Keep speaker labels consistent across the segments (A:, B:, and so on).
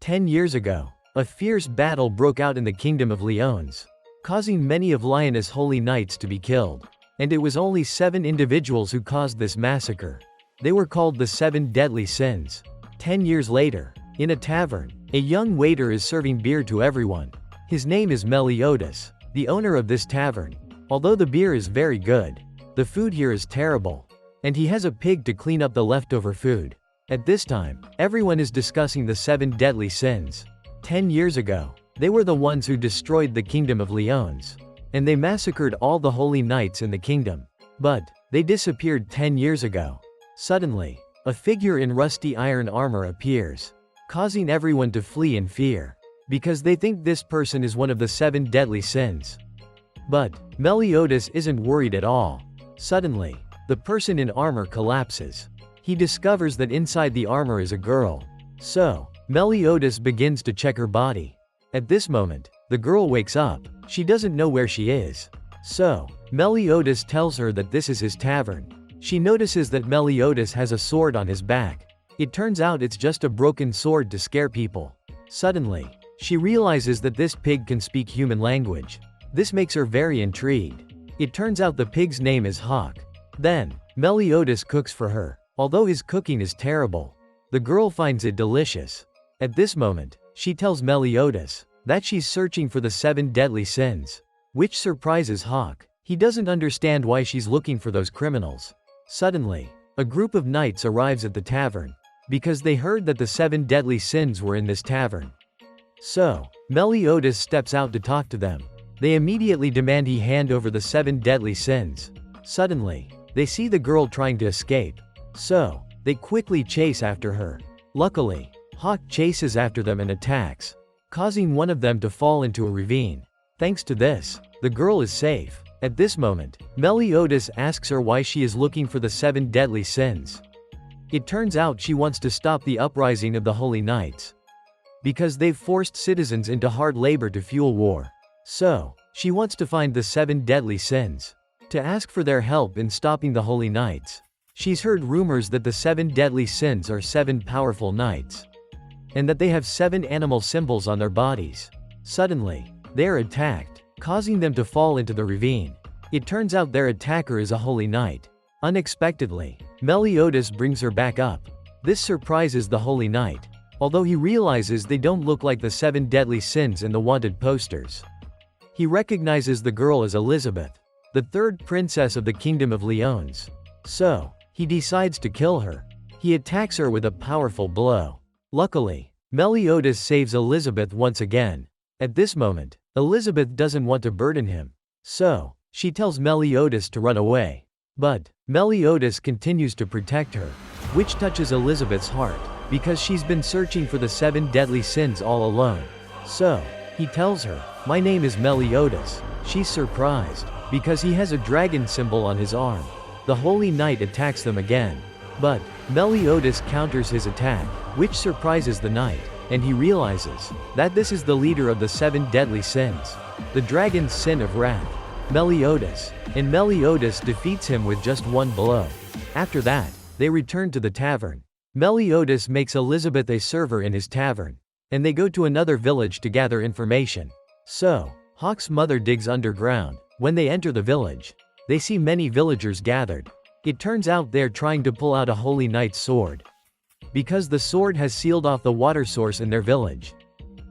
A: 10 years ago, a fierce battle broke out in the kingdom of Lyons, causing many of Lyon's holy knights to be killed. And it was only 7 individuals who caused this massacre. They were called the 7 deadly sins. 10 years later, in a tavern, a young waiter is serving beer to everyone. His name is Meliodas, the owner of this tavern. Although the beer is very good, the food here is terrible. And he has a pig to clean up the leftover food. At this time, everyone is discussing the 7 deadly sins. 10 years ago, they were the ones who destroyed the kingdom of Lyons. And they massacred all the holy knights in the kingdom. But, they disappeared 10 years ago. Suddenly, a figure in rusty iron armor appears, causing everyone to flee in fear, because they think this person is one of the 7 deadly sins. But, Meliodas isn't worried at all. Suddenly, the person in armor collapses. He discovers that inside the armor is a girl. So, Meliodas begins to check her body. At this moment, the girl wakes up. She doesn't know where she is. So, Meliodas tells her that this is his tavern. She notices that Meliodas has a sword on his back. It turns out it's just a broken sword to scare people. Suddenly, she realizes that this pig can speak human language. This makes her very intrigued. It turns out the pig's name is Hawk. Then, Meliodas cooks for her. Although his cooking is terrible, the girl finds it delicious. At this moment, she tells Meliodas that she's searching for the 7 deadly sins, which surprises Hawk. He doesn't understand why she's looking for those criminals. Suddenly, a group of knights arrives at the tavern, because they heard that the 7 deadly sins were in this tavern. So, Meliodas steps out to talk to them. They immediately demand he hand over the 7 deadly sins. Suddenly, they see the girl trying to escape. So, they quickly chase after her. Luckily, Hawk chases after them and attacks, causing one of them to fall into a ravine. Thanks to this, the girl is safe. At this moment, Meliodas asks her why she is looking for the 7 deadly sins. It turns out she wants to stop the uprising of the Holy Knights, because they've forced citizens into hard labor to fuel war. So, she wants to find the 7 deadly sins, to ask for their help in stopping the Holy Knights. She's heard rumors that the 7 deadly sins are 7 powerful knights, and that they have 7 animal symbols on their bodies. Suddenly, they are attacked, causing them to fall into the ravine. It turns out their attacker is a holy knight. Unexpectedly, Meliodas brings her back up. This surprises the holy knight, although he realizes they don't look like the 7 deadly sins in the wanted posters. He recognizes the girl as Elizabeth, the 3rd princess of the kingdom of Lyons. So, he decides to kill her. He attacks her with a powerful blow. Luckily, Meliodas saves Elizabeth once again. At this moment, Elizabeth doesn't want to burden him. So, she tells Meliodas to run away. But, Meliodas continues to protect her, which touches Elizabeth's heart, because she's been searching for the 7 deadly sins all alone. So, he tells her, "My name is Meliodas." She's surprised, because he has a dragon symbol on his arm. The holy knight attacks them again. But, Meliodas counters his attack, which surprises the knight, and he realizes that this is the leader of the 7 deadly sins, the dragon's sin of wrath, Meliodas, and Meliodas defeats him with just one blow. After that, they return to the tavern. Meliodas makes Elizabeth a server in his tavern, and they go to another village to gather information. So, Hawk's mother digs underground. When they enter the village, they see many villagers gathered. It turns out they're trying to pull out a holy knight's sword, because the sword has sealed off the water source in their village.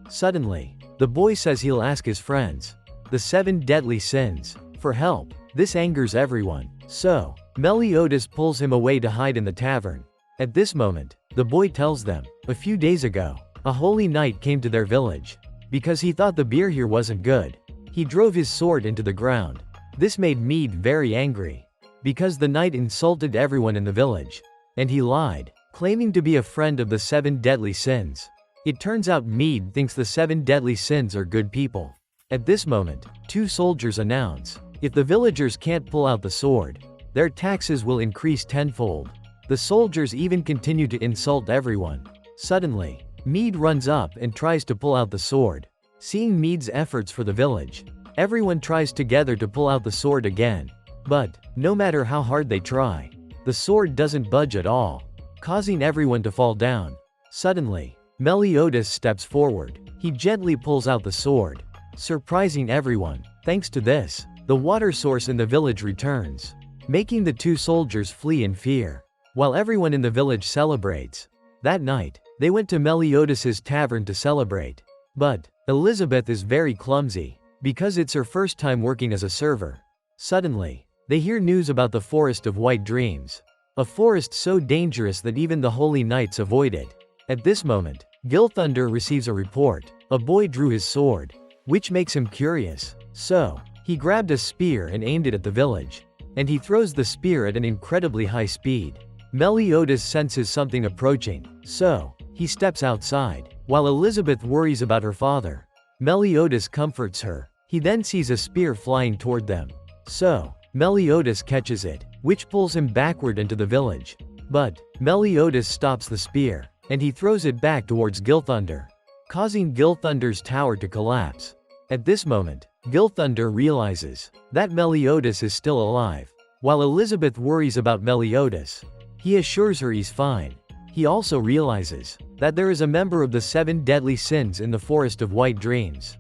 A: Suddenly, the boy says he'll ask his friends, the 7 deadly sins, for help. This angers everyone. So, Meliodas pulls him away to hide in the tavern. At this moment, the boy tells them, a few days ago, a holy knight came to their village, because he thought the beer here wasn't good. He drove his sword into the ground. This made Mead very angry, because the knight insulted everyone in the village, and he lied, claiming to be a friend of the 7 deadly sins. It turns out Mead thinks the 7 deadly sins are good people. At this moment, 2 soldiers announce, if the villagers can't pull out the sword, their taxes will increase tenfold. The soldiers even continue to insult everyone. Suddenly, Mead runs up and tries to pull out the sword. Seeing Mead's efforts for the village, everyone tries together to pull out the sword again. But, no matter how hard they try, the sword doesn't budge at all, causing everyone to fall down. Suddenly, Meliodas steps forward. He gently pulls out the sword, surprising everyone. Thanks to this, the water source in the village returns, making the two soldiers flee in fear, while everyone in the village celebrates. That night, they went to Meliodas's tavern to celebrate. But Elizabeth is very clumsy, because it's her first time working as a server. Suddenly, they hear news about the Forest of White Dreams, a forest so dangerous that even the holy knights avoid it. At this moment, Gilthunder receives a report. A boy drew his sword, which makes him curious. So, he grabbed a spear and aimed it at the village, and he throws the spear at an incredibly high speed. Meliodas senses something approaching, so he steps outside. While Elizabeth worries about her father, Meliodas comforts her. He then sees a spear flying toward them. So, Meliodas catches it, which pulls him backward into the village. But Meliodas stops the spear, and he throws it back towards Gilthunder, causing Gilthunder's tower to collapse. At this moment, Gilthunder realizes that Meliodas is still alive. While Elizabeth worries about Meliodas, he assures her he's fine. He also realizes that there is a member of the 7 deadly sins in the Forest of White Dreams.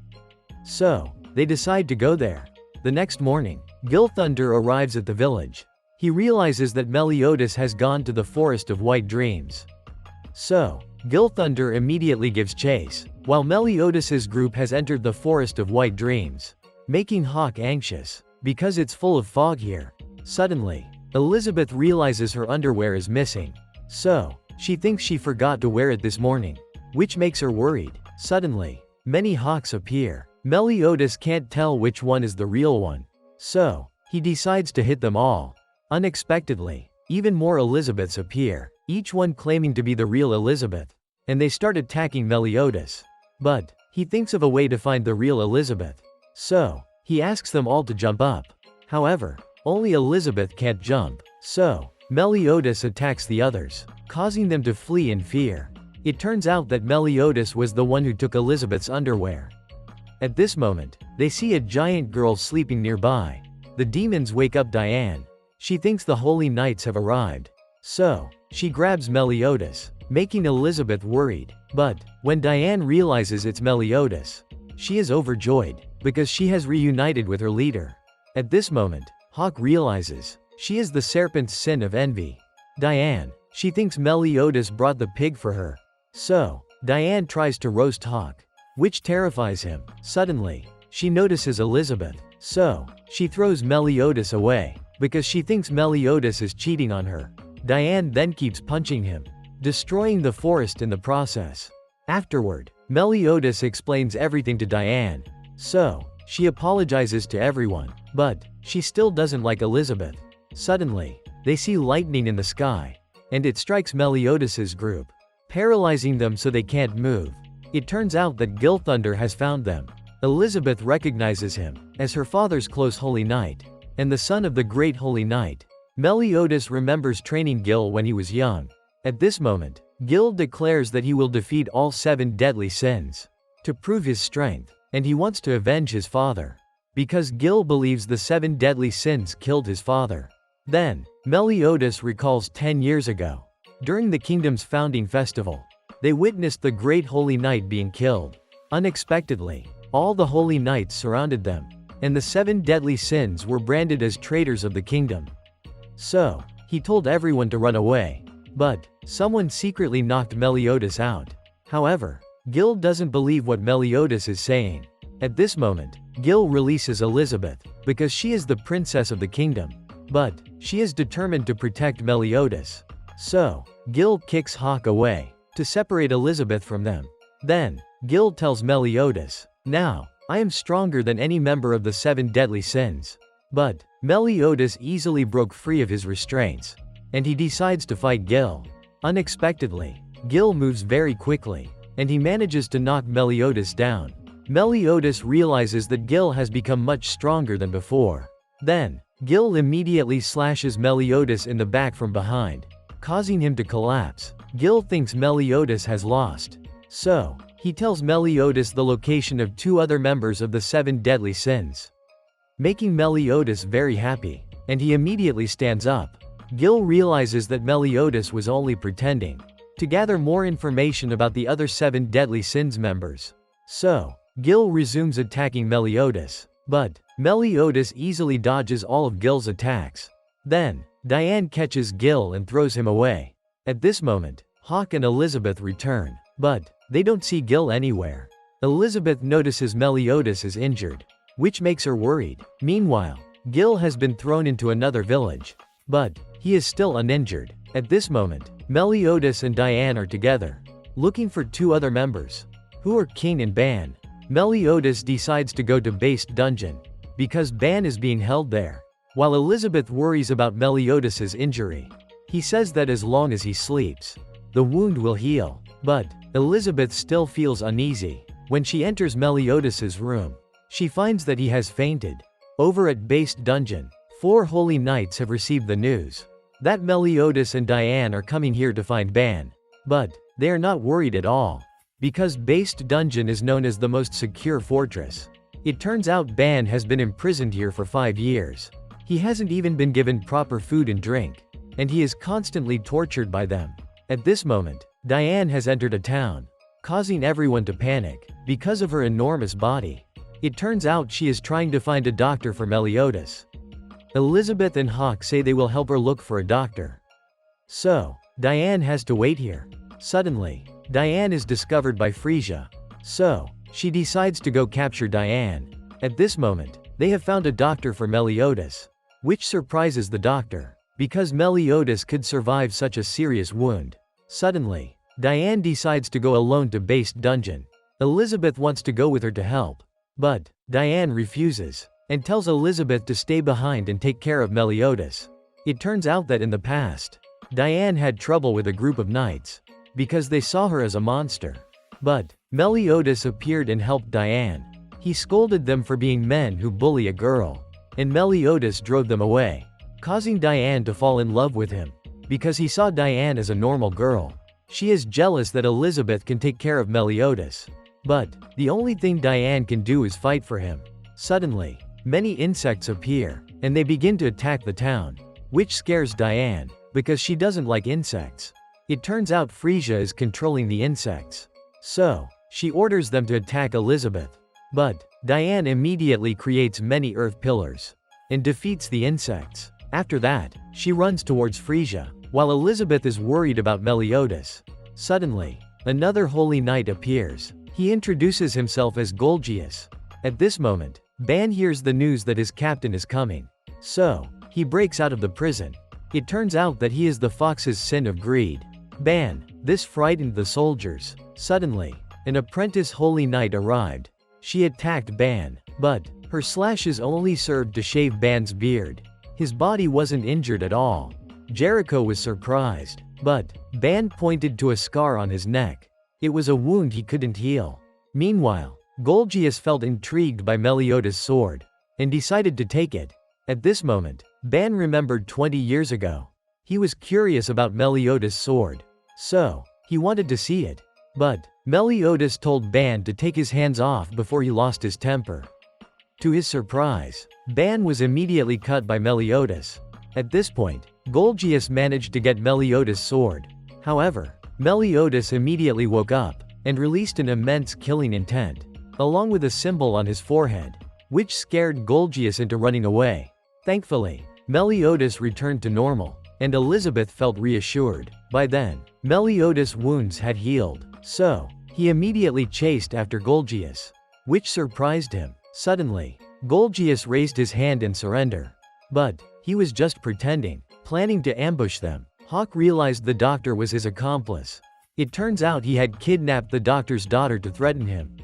A: So, they decide to go there. The next morning, Gilthunder arrives at the village. He realizes that Meliodas has gone to the Forest of White Dreams. So, Gilthunder immediately gives chase, while Meliodas's group has entered the Forest of White Dreams, making Hawk anxious, because it's full of fog here. Suddenly, Elizabeth realizes her underwear is missing. So, she thinks she forgot to wear it this morning, which makes her worried. Suddenly, many hawks appear. Meliodas can't tell which one is the real one. So, he decides to hit them all. Unexpectedly, even more Elizabeths appear, each one claiming to be the real Elizabeth, and they start attacking Meliodas. But he thinks of a way to find the real Elizabeth. So, he asks them all to jump up. However, only Elizabeth can't jump. So, Meliodas attacks the others, causing them to flee in fear. It turns out that Meliodas was the one who took Elizabeth's underwear. At this moment, they see a giant girl sleeping nearby. The demons wake up Diane. She thinks the holy knights have arrived. So, she grabs Meliodas, making Elizabeth worried. But when Diane realizes it's Meliodas, she is overjoyed, because she has reunited with her leader. At this moment, Hawk realizes she is the Serpent's sin of envy. Diane, she thinks Meliodas brought the pig for her. So, Diane tries to roast Hawk, which terrifies him. Suddenly, she notices Elizabeth. So, she throws Meliodas away, because she thinks Meliodas is cheating on her. Diane then keeps punching him, destroying the forest in the process. Afterward, Meliodas explains everything to Diane. So, she apologizes to everyone, but she still doesn't like Elizabeth. Suddenly, they see lightning in the sky, and it strikes Meliodas's group, paralyzing them so they can't move. It turns out that Gilthunder has found them. Elizabeth recognizes him as her father's close holy knight, and the son of the great holy knight. Meliodas remembers training Gil when he was young. At this moment, Gil declares that he will defeat all 7 deadly sins to prove his strength, and he wants to avenge his father, because Gil believes the 7 deadly sins killed his father. Then, Meliodas recalls 10 years ago, during the kingdom's founding festival, they witnessed the great holy knight being killed. Unexpectedly, all the holy knights surrounded them, and the 7 deadly sins were branded as traitors of the kingdom. So, he told everyone to run away. But someone secretly knocked Meliodas out. However, Gil doesn't believe what Meliodas is saying. At this moment, Gil releases Elizabeth, because she is the princess of the kingdom. But she is determined to protect Meliodas. So, Gil kicks Hawk away to separate Elizabeth from them. Then, Gil tells Meliodas, "Now, I am stronger than any member of the 7 deadly sins." But Meliodas easily broke free of his restraints, and he decides to fight Gil. Unexpectedly, Gil moves very quickly, and he manages to knock Meliodas down. Meliodas realizes that Gil has become much stronger than before. Then, Gil immediately slashes Meliodas in the back from behind, causing him to collapse. Gil thinks Meliodas has lost. So, he tells Meliodas the location of 2 other members of the 7 deadly sins, making Meliodas very happy, and he immediately stands up. Gil realizes that Meliodas was only pretending. to gather more information about the other 7 deadly sins members. So, Gil resumes attacking Meliodas, but Meliodas easily dodges all of Gil's attacks. Then, Diane catches Gil and throws him away. At this moment, Hawk and Elizabeth return, but they don't see Gil anywhere. Elizabeth notices Meliodas is injured, which makes her worried. Meanwhile, Gil has been thrown into another village, but he is still uninjured. At this moment, Meliodas and Diane are together, looking for 2 other members, who are King and Ban. Meliodas decides to go to Based Dungeon, because Ban is being held there, while Elizabeth worries about Meliodas's injury. He says that as long as he sleeps, the wound will heal, but Elizabeth still feels uneasy. When she enters Meliodas's room, she finds that he has fainted. Over at Based Dungeon, 4 holy knights have received the news that Meliodas and Diane are coming here to find Ban, but they are not worried at all, because Based Dungeon is known as the most secure fortress. It turns out Ban has been imprisoned here for 5 years. He hasn't even been given proper food and drink, and he is constantly tortured by them. At this moment, Diane has entered a town, causing everyone to panic because of her enormous body. It turns out she is trying to find a doctor for Meliodas. Elizabeth and Hawk say they will help her look for a doctor. So, Diane has to wait here. Suddenly, Diane is discovered by Frisia. So, she decides to go capture Diane. At this moment, they have found a doctor for Meliodas, which surprises the doctor, because Meliodas could survive such a serious wound. Suddenly, Diane decides to go alone to Based Dungeon. Elizabeth wants to go with her to help, but Diane refuses, and tells Elizabeth to stay behind and take care of Meliodas. It turns out that in the past, Diane had trouble with a group of knights, because they saw her as a monster. But Meliodas appeared and helped Diane. He scolded them for being men who bully a girl, and Meliodas drove them away, causing Diane to fall in love with him, because he saw Diane as a normal girl. She is jealous that Elizabeth can take care of Meliodas, but the only thing Diane can do is fight for him. Suddenly, many insects appear, and they begin to attack the town, which scares Diane, because she doesn't like insects. It turns out Frisia is controlling the insects, so she orders them to attack Elizabeth. But Diane immediately creates many earth pillars and defeats the insects. After that, she runs towards Frisia, while Elizabeth is worried about Meliodas. Suddenly, another holy knight appears. He introduces himself as Golgius. At this moment, Ban hears the news that his captain is coming, so he breaks out of the prison. It turns out that he is the fox's sin of greed. This frightened the soldiers. Suddenly, an apprentice holy knight arrived. She attacked Ban, but her slashes only served to shave Ban's beard. His body wasn't injured at all. Jericho was surprised, but Ban pointed to a scar on his neck. It was a wound he couldn't heal. Meanwhile, Golgius felt intrigued by Meliodas' sword, and decided to take it. At this moment, Ban remembered 20 years ago. He was curious about Meliodas' sword, so he wanted to see it. But Meliodas told Ban to take his hands off before he lost his temper. To his surprise, Ban was immediately cut by Meliodas. At this point, Golgius managed to get Meliodas' sword. However, Meliodas immediately woke up and released an immense killing intent, along with a symbol on his forehead, which scared Golgius into running away. Thankfully, Meliodas returned to normal, and Elizabeth felt reassured. By then, Meliodas' wounds had healed, so he immediately chased after Golgius, which surprised him. Suddenly, Golgius raised his hand in surrender. But he was just pretending, planning to ambush them. Hawk realized the doctor was his accomplice. It turns out he had kidnapped the doctor's daughter to threaten him.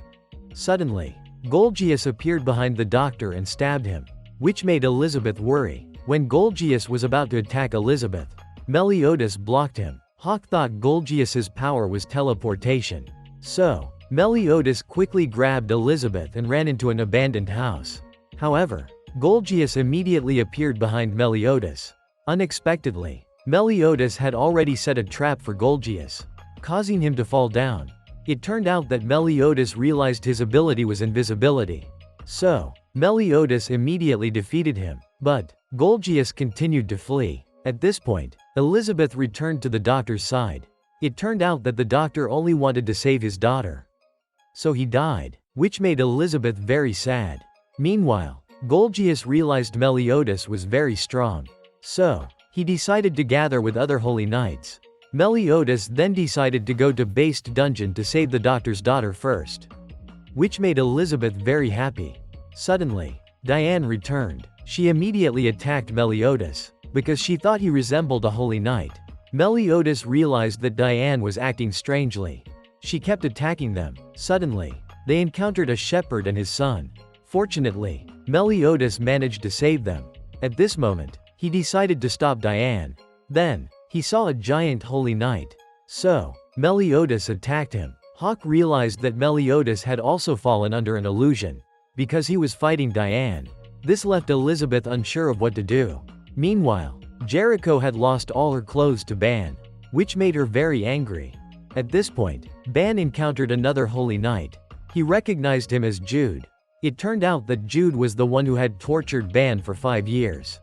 A: Suddenly, Golgius appeared behind the doctor and stabbed him, which made Elizabeth worry. When Golgius was about to attack Elizabeth, Meliodas blocked him. Hawk thought Golgius's power was teleportation. So, Meliodas quickly grabbed Elizabeth and ran into an abandoned house. However, Golgius immediately appeared behind Meliodas. Unexpectedly, Meliodas had already set a trap for Golgius, causing him to fall down. It turned out that Meliodas realized his ability was invisibility. So, Meliodas immediately defeated him, but Golgius continued to flee. At this point, Elizabeth returned to the doctor's side. It turned out that the doctor only wanted to save his daughter. So he died, which made Elizabeth very sad. Meanwhile, Golgius realized Meliodas was very strong. So, he decided to gather with other holy knights. Meliodas then decided to go to Based Dungeon to save the doctor's daughter first, which made Elizabeth very happy. Suddenly, Diane returned. She immediately attacked Meliodas, because she thought he resembled a holy knight. Meliodas realized that Diane was acting strangely. She kept attacking them. Suddenly, they encountered a shepherd and his son. Fortunately, Meliodas managed to save them. At this moment, he decided to stop Diane. Then, he saw a giant holy knight. So, Meliodas attacked him. Hawk realized that Meliodas had also fallen under an illusion, because he was fighting Diane. This left Elizabeth unsure of what to do. Meanwhile, Jericho had lost all her clothes to Ban, which made her very angry. At this point, Ban encountered another holy knight. He recognized him as Jude. It turned out that Jude was the one who had tortured Ban for 5 years.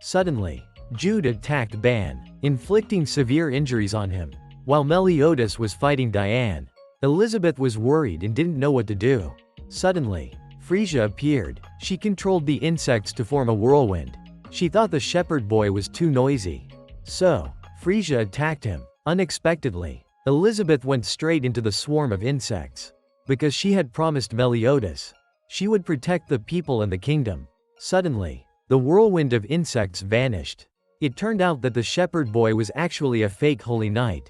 A: Suddenly, Jude attacked Ban, inflicting severe injuries on him. While Meliodas was fighting Diane, Elizabeth was worried and didn't know what to do. Suddenly, Frisia appeared. She controlled the insects to form a whirlwind. She thought the shepherd boy was too noisy. So, Frisia attacked him. Unexpectedly, Elizabeth went straight into the swarm of insects. Because she had promised Meliodas she would protect the people and the kingdom. Suddenly, the whirlwind of insects vanished. It turned out that the shepherd boy was actually a fake holy knight.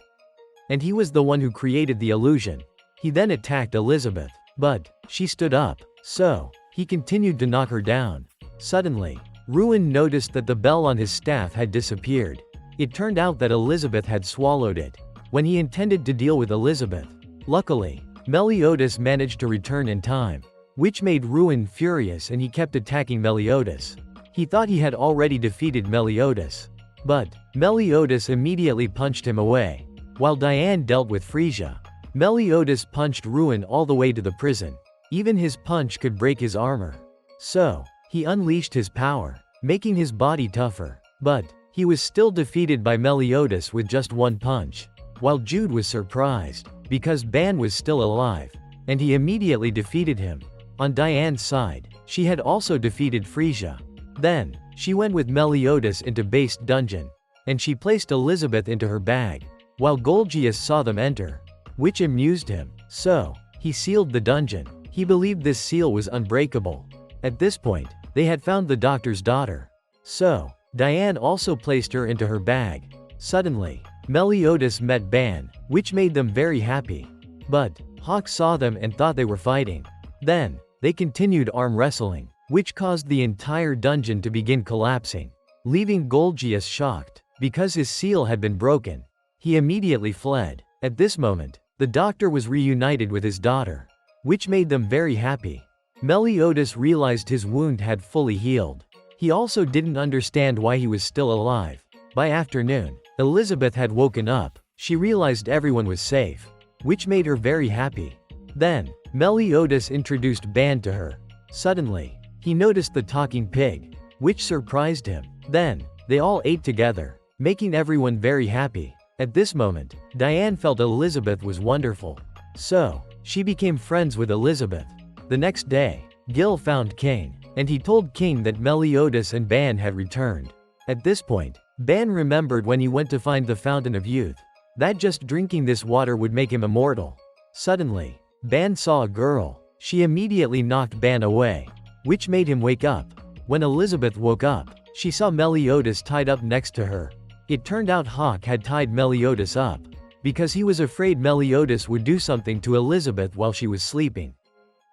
A: And he was the one who created the illusion. He then attacked Elizabeth. But, she stood up. So, he continued to knock her down. Suddenly, Ruin noticed that the bell on his staff had disappeared. It turned out that Elizabeth had swallowed it when he intended to deal with Elizabeth. Luckily, Meliodas managed to return in time, which made Ruin furious and he kept attacking Meliodas. He thought he had already defeated Meliodas. But, Meliodas immediately punched him away. While Diane dealt with Frisia, Meliodas punched Ruin all the way to the prison. Even his punch could break his armor. So, he unleashed his power, making his body tougher. But, he was still defeated by Meliodas with just one punch. While Jude was surprised, because Ban was still alive, and he immediately defeated him. On Diane's side, she had also defeated Frisia. Then, she went with Meliodas into Based Dungeon, and she placed Elizabeth into her bag, while Golgius saw them enter, which amused him. So, he sealed the dungeon. He believed this seal was unbreakable. At this point, they had found the doctor's daughter. So, Diane also placed her into her bag. Suddenly, Meliodas met Ban, which made them very happy. But, Hawk saw them and thought they were fighting. Then, they continued arm wrestling, which caused the entire dungeon to begin collapsing, leaving Golgius shocked, because his seal had been broken. He immediately fled. At this moment, the doctor was reunited with his daughter, which made them very happy. Meliodas realized his wound had fully healed. He also didn't understand why he was still alive. By afternoon, Elizabeth had woken up. She realized everyone was safe, which made her very happy. Then, Meliodas introduced Ban to her. Suddenly, he noticed the talking pig, which surprised him. Then, they all ate together, making everyone very happy. At this moment, Diane felt Elizabeth was wonderful. So, she became friends with Elizabeth. The next day, Gil found Cain, and he told King that Meliodas and Ban had returned. At this point, Ban remembered when he went to find the Fountain of Youth, that just drinking this water would make him immortal. Suddenly, Ban saw a girl. She immediately knocked Ban away, which made him wake up. When Elizabeth woke up, she saw Meliodas tied up next to her. It turned out Hawk had tied Meliodas up, because he was afraid Meliodas would do something to Elizabeth while she was sleeping.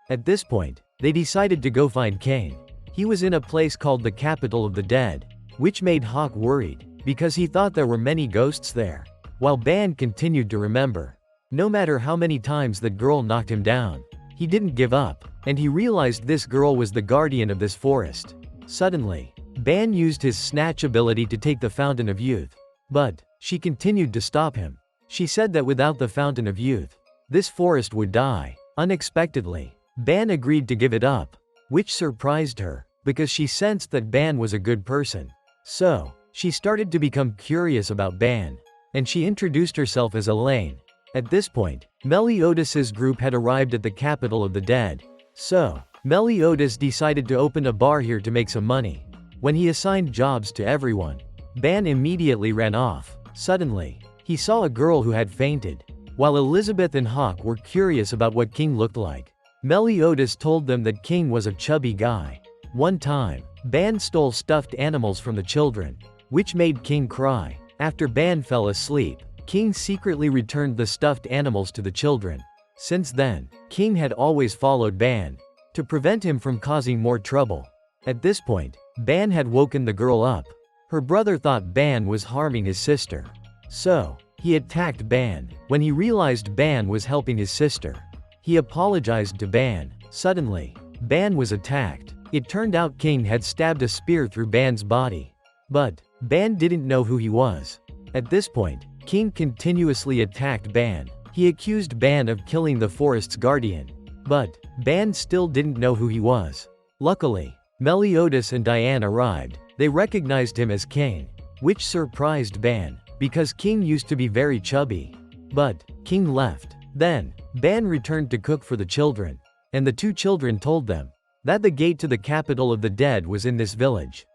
A: At this point, they decided to go find Cain. He was in a place called the Capital of the Dead, which made Hawk worried, because he thought there were many ghosts there. While Ban continued to remember, no matter how many times that girl knocked him down, he didn't give up, and he realized this girl was the guardian of this forest. Suddenly, Ban used his snatch ability to take the Fountain of Youth. But, she continued to stop him. She said that without the Fountain of Youth, this forest would die. Unexpectedly, Ban agreed to give it up, which surprised her, because she sensed that Ban was a good person. So, she started to become curious about Ban. and she introduced herself as Elaine. At this point, Meliodas's group had arrived at the capital of the dead. So, Meliodas decided to open a bar here to make some money. When he assigned jobs to everyone, Ban immediately ran off. Suddenly, he saw a girl who had fainted. While Elizabeth and Hawk were curious about what King looked like, Meliodas told them that King was a chubby guy. One time, Ban stole stuffed animals from the children, which made King cry. After Ban fell asleep, King secretly returned the stuffed animals to the children. Since then, King had always followed Ban to prevent him from causing more trouble. At this point, Ban had woken the girl up. Her brother thought Ban was harming his sister. So, he attacked Ban. When he realized Ban was helping his sister, he apologized to Ban. Suddenly, Ban was attacked. It turned out King had stabbed a spear through Ban's body. But, Ban didn't know who he was. At this point, King continuously attacked Ban. He accused Ban of killing the forest's guardian. But, Ban still didn't know who he was. Luckily, Meliodas and Diane arrived. They recognized him as King, which surprised Ban, because King used to be very chubby. But, King left. Then, Ban returned to cook for the children, and the two children told them that the gate to the capital of the dead was in this village.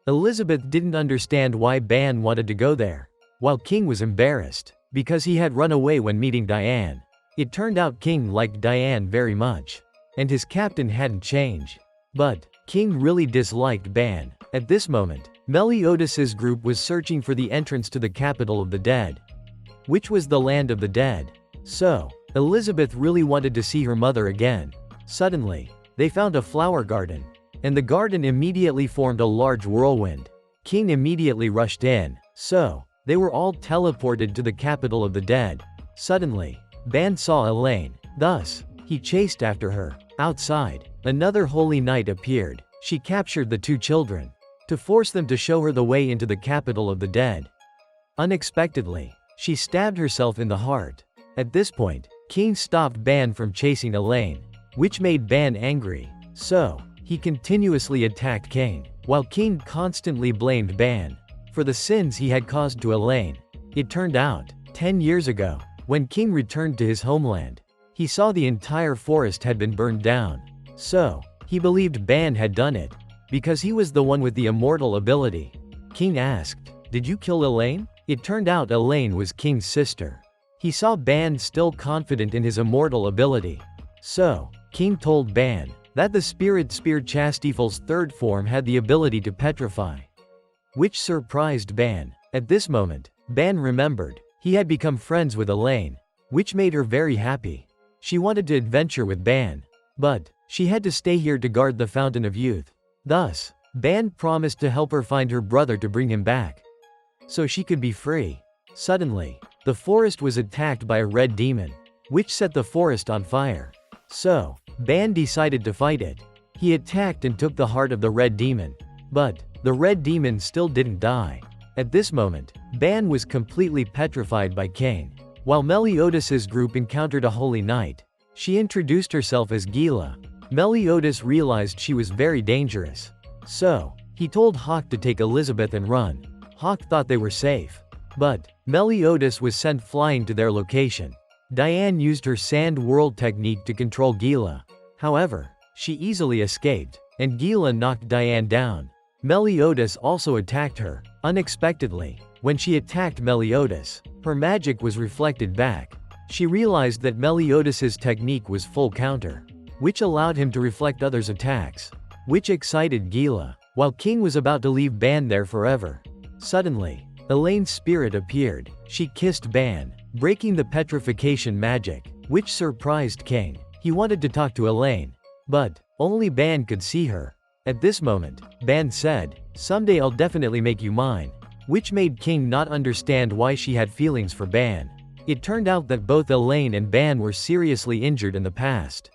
A: Elizabeth didn't understand why Ban wanted to go there, while King was embarrassed, because he had run away when meeting Diane. It turned out King liked Diane very much, and his captain hadn't changed. But, King really disliked Ban. At this moment, Meliodas's group was searching for the entrance to the capital of the dead, which was the land of the dead. So, Elizabeth really wanted to see her mother again. Suddenly, they found a flower garden, and the garden immediately formed a large whirlwind. King immediately rushed in. So, they were all teleported to the capital of the dead. Suddenly, Ban saw Elaine. Thus, he chased after her. Outside, another holy knight appeared. She captured the two children to force them to show her the way into the capital of the dead. Unexpectedly, she stabbed herself in the heart. At this point, King stopped Ban from chasing Elaine, which made Ban angry. So, he continuously attacked King, while King constantly blamed Ban for the sins he had caused to Elaine. It turned out, 10 years ago, when King returned to his homeland, he saw the entire forest had been burned down. So, he believed Ban had done it, because he was the one with the immortal ability. King asked, "Did you kill Elaine?" It turned out Elaine was King's sister. He saw Ban still confident in his immortal ability. So, King told Ban that the spirit spear Chastifel's third form had the ability to petrify, which surprised Ban. At this moment, Ban remembered he had become friends with Elaine, which made her very happy. She wanted to adventure with Ban, but she had to stay here to guard the Fountain of Youth. Thus, Ban promised to help her find her brother to bring him back, so she could be free. Suddenly, the forest was attacked by a red demon, which set the forest on fire. So, Ban decided to fight it. He attacked and took the heart of the red demon. But, the red demon still didn't die. At this moment, Ban was completely petrified by King. While Meliodas's group encountered a holy knight, she introduced herself as Gila. Meliodas realized she was very dangerous. So, he told Hawk to take Elizabeth and run. Hawk thought they were safe. But, Meliodas was sent flying to their location. Diane used her sand world technique to control Gila. However, she easily escaped, and Gila knocked Diane down. Meliodas also attacked her. Unexpectedly, when she attacked Meliodas, her magic was reflected back. She realized that Meliodas's technique was full counter, which allowed him to reflect others' attacks, which excited Gila. While King was about to leave Ban there forever, suddenly, Elaine's spirit appeared. She kissed Ban, breaking the petrification magic, which surprised King. He wanted to talk to Elaine, but only Ban could see her. At this moment, Ban said, "Someday I'll definitely make you mine," which made King not understand why she had feelings for Ban. It turned out that both Elaine and Ban were seriously injured in the past.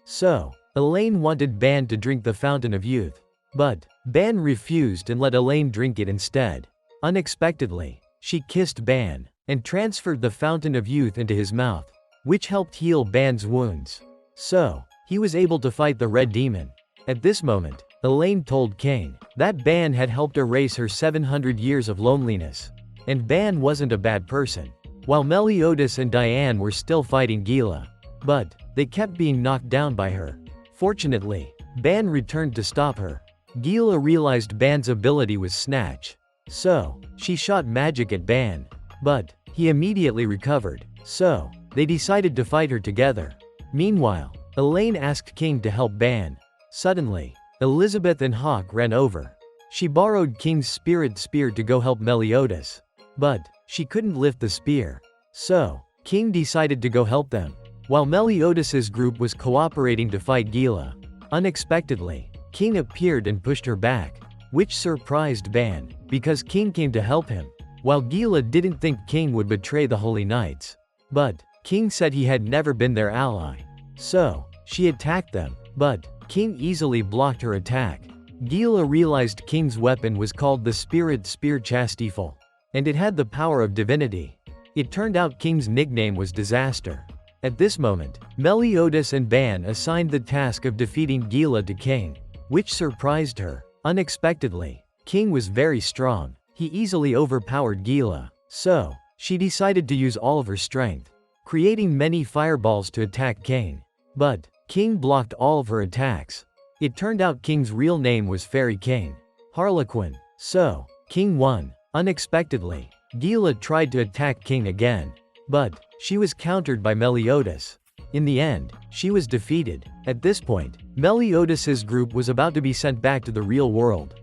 A: So, Elaine wanted Ban to drink the Fountain of Youth, but Ban refused and let Elaine drink it instead. Unexpectedly, she kissed Ban and transferred the Fountain of Youth into his mouth, which helped heal Ban's wounds. So, he was able to fight the red demon. At this moment, Elaine told King that Ban had helped erase her 700 years of loneliness. And Ban wasn't a bad person. While Meliodas and Diane were still fighting Gila. But they kept being knocked down by her. Fortunately, Ban returned to stop her. Gila realized Ban's ability was Snatch. So, she shot magic at Ban. But he immediately recovered. So, they decided to fight her together. Meanwhile, Elaine asked King to help Ban. Suddenly, Elizabeth and Hawk ran over. She borrowed King's spirit spear to go help Meliodas. But she couldn't lift the spear. So, King decided to go help them. While Meliodas's group was cooperating to fight Gila, unexpectedly, King appeared and pushed her back, which surprised Ban, because King came to help him. While Gila didn't think King would betray the Holy Knights. But King said he had never been their ally. So, she attacked them, but King easily blocked her attack. Gila realized King's weapon was called the Spirit Spear Chastiful, and it had the power of divinity. It turned out King's nickname was Disaster. At this moment, Meliodas and Ban assigned the task of defeating Gila to King, which surprised her. Unexpectedly, King was very strong. He easily overpowered Gila. So, she decided to use all of her strength, creating many fireballs to attack King. But King blocked all of her attacks. It turned out King's real name was Fairy King, Harlequin. So, King won. Unexpectedly, Gila tried to attack King again. But she was countered by Meliodas. In the end, she was defeated. At this point, Meliodas's group was about to be sent back to the real world.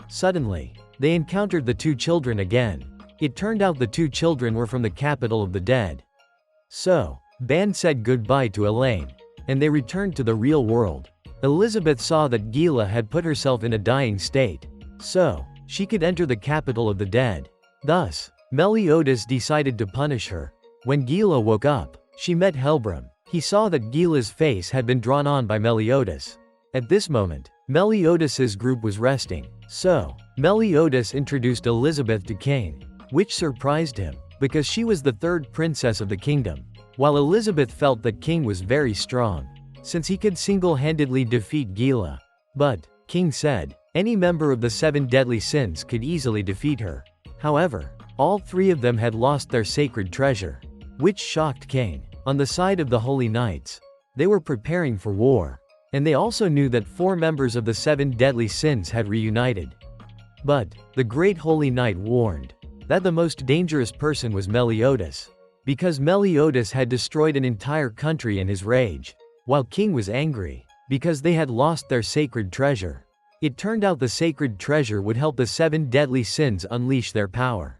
A: Suddenly, they encountered the two children again. It turned out the two children were from the capital of the dead. So, Ban said goodbye to Elaine, and they returned to the real world. Elizabeth saw that Gila had put herself in a dying state, so she could enter the capital of the dead. Thus, Meliodas decided to punish her. When Gila woke up, she met Helbram. He saw that Gila's face had been drawn on by Meliodas. At this moment, Meliodas's group was resting. So, Meliodas introduced Elizabeth to King, which surprised him, because she was the third princess of the kingdom. While Elizabeth felt that King was very strong, since he could single-handedly defeat Gila. But, King said, any member of the 7 deadly sins could easily defeat her. However, all 3 of them had lost their sacred treasure, which shocked King. On the side of the Holy Knights, they were preparing for war, and they also knew that 4 members of the 7 deadly sins had reunited. But, the Great Holy Knight warned that the most dangerous person was Meliodas, because Meliodas had destroyed an entire country in his rage, while King was angry, because they had lost their sacred treasure. It turned out the sacred treasure would help the 7 deadly sins unleash their power.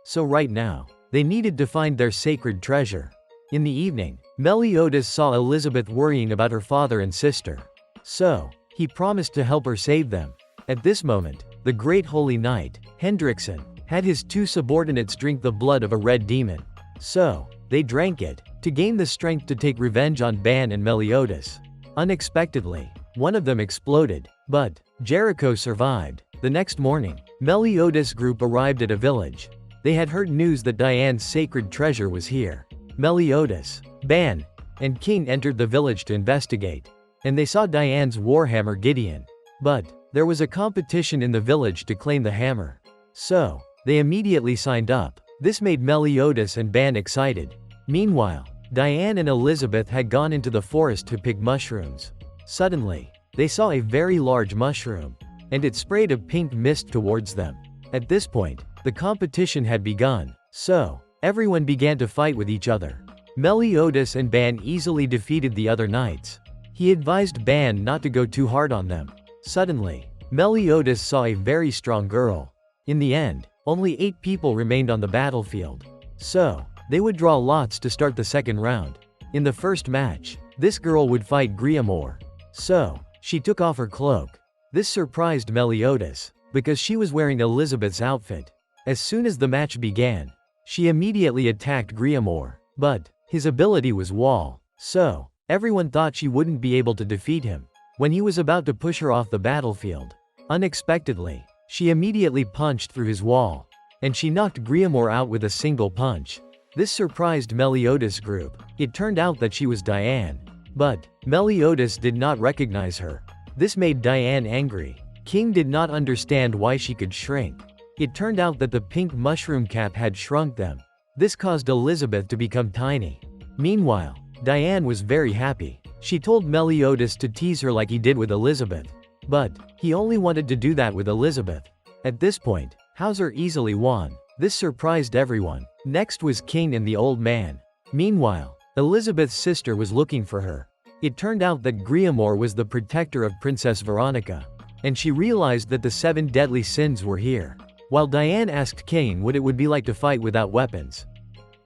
A: So right now, they needed to find their sacred treasure. In the evening, Meliodas saw Elizabeth worrying about her father and sister. So, he promised to help her save them. At this moment, the Great Holy Knight, Hendrickson, had his 2 subordinates drink the blood of a red demon. So, they drank it, to gain the strength to take revenge on Ban and Meliodas. Unexpectedly, one of them exploded, but Jericho survived. The next morning, Meliodas' group arrived at a village. They had heard news that Diane's sacred treasure was here. Meliodas, Ban, and King entered the village to investigate, and they saw Diane's warhammer Gideon. But there was a competition in the village to claim the hammer. So, they immediately signed up. This made Meliodas and Ban excited. Meanwhile, Diane and Elizabeth had gone into the forest to pick mushrooms. Suddenly, they saw a very large mushroom, and it sprayed a pink mist towards them. At this point, the competition had begun. So, everyone began to fight with each other. Meliodas and Ban easily defeated the other knights. He advised Ban not to go too hard on them. Suddenly, Meliodas saw a very strong girl. In the end, only 8 people remained on the battlefield. So, they would draw lots to start the second round. In the first match, this girl would fight Griamore. So, she took off her cloak. This surprised Meliodas, because she was wearing Elizabeth's outfit. As soon as the match began, she immediately attacked Griamore, but his ability was wall. So, everyone thought she wouldn't be able to defeat him. When he was about to push her off the battlefield, unexpectedly, she immediately punched through his wall, and she knocked Griamore out with a single punch. This surprised Meliodas' group. It turned out that she was Diane. But Meliodas did not recognize her. This made Diane angry. King did not understand why she could shrink. It turned out that the pink mushroom cap had shrunk them. This caused Elizabeth to become tiny. Meanwhile, Diane was very happy. She told Meliodas to tease her like he did with Elizabeth. But he only wanted to do that with Elizabeth. At this point, Gowther easily won. This surprised everyone. Next was King and the old man. Meanwhile, Elizabeth's sister was looking for her. It turned out that Griamore was the protector of Princess Veronica, and she realized that the 7 deadly sins were here. While Diane asked King what it would be like to fight without weapons.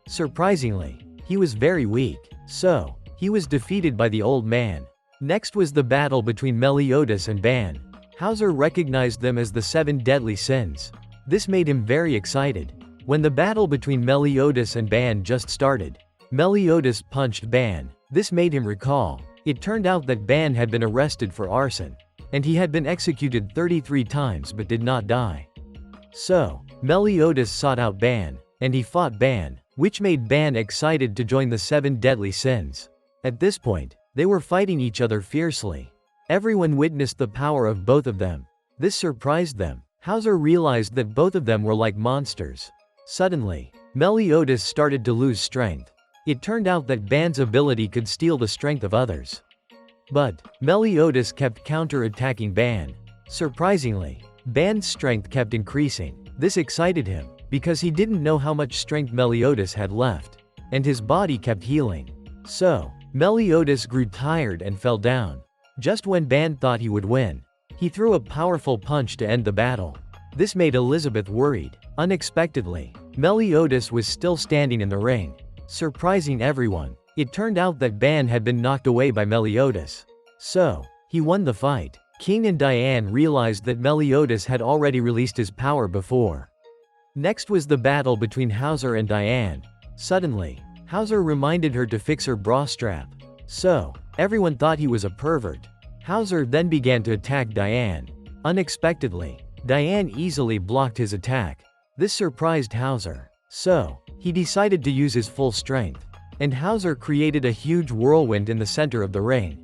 A: Surprisingly, he was very weak, so he was defeated by the old man. Next was the battle between Meliodas and Ban. Gowther recognized them as the 7 deadly sins. This made him very excited. When the battle between Meliodas and Ban just started, Meliodas punched Ban. This made him recall. It turned out that Ban had been arrested for arson, and he had been executed 33 times but did not die. So, Meliodas sought out Ban, and he fought Ban, which made Ban excited to join the 7 deadly sins. At this point, they were fighting each other fiercely. Everyone witnessed the power of both of them. This surprised them. Gowther realized that both of them were like monsters. Suddenly, Meliodas started to lose strength. It turned out that Ban's ability could steal the strength of others. But Meliodas kept counter-attacking Ban. Surprisingly, Ban's strength kept increasing. This excited him, because he didn't know how much strength Meliodas had left, and his body kept healing. So, Meliodas grew tired and fell down. Just when Ban thought he would win, he threw a powerful punch to end the battle. This made Elizabeth worried. Unexpectedly, Meliodas was still standing in the ring, surprising everyone. It turned out that Ban had been knocked away by Meliodas. So, he won the fight. King and Diane realized that Meliodas had already released his power before. Next was the battle between Gowther and Diane. Suddenly, Gowther reminded her to fix her bra strap. So, everyone thought he was a pervert. Gowther then began to attack Diane. Unexpectedly, Diane easily blocked his attack. This surprised Gowther. So, he decided to use his full strength. And Gowther created a huge whirlwind in the center of the ring.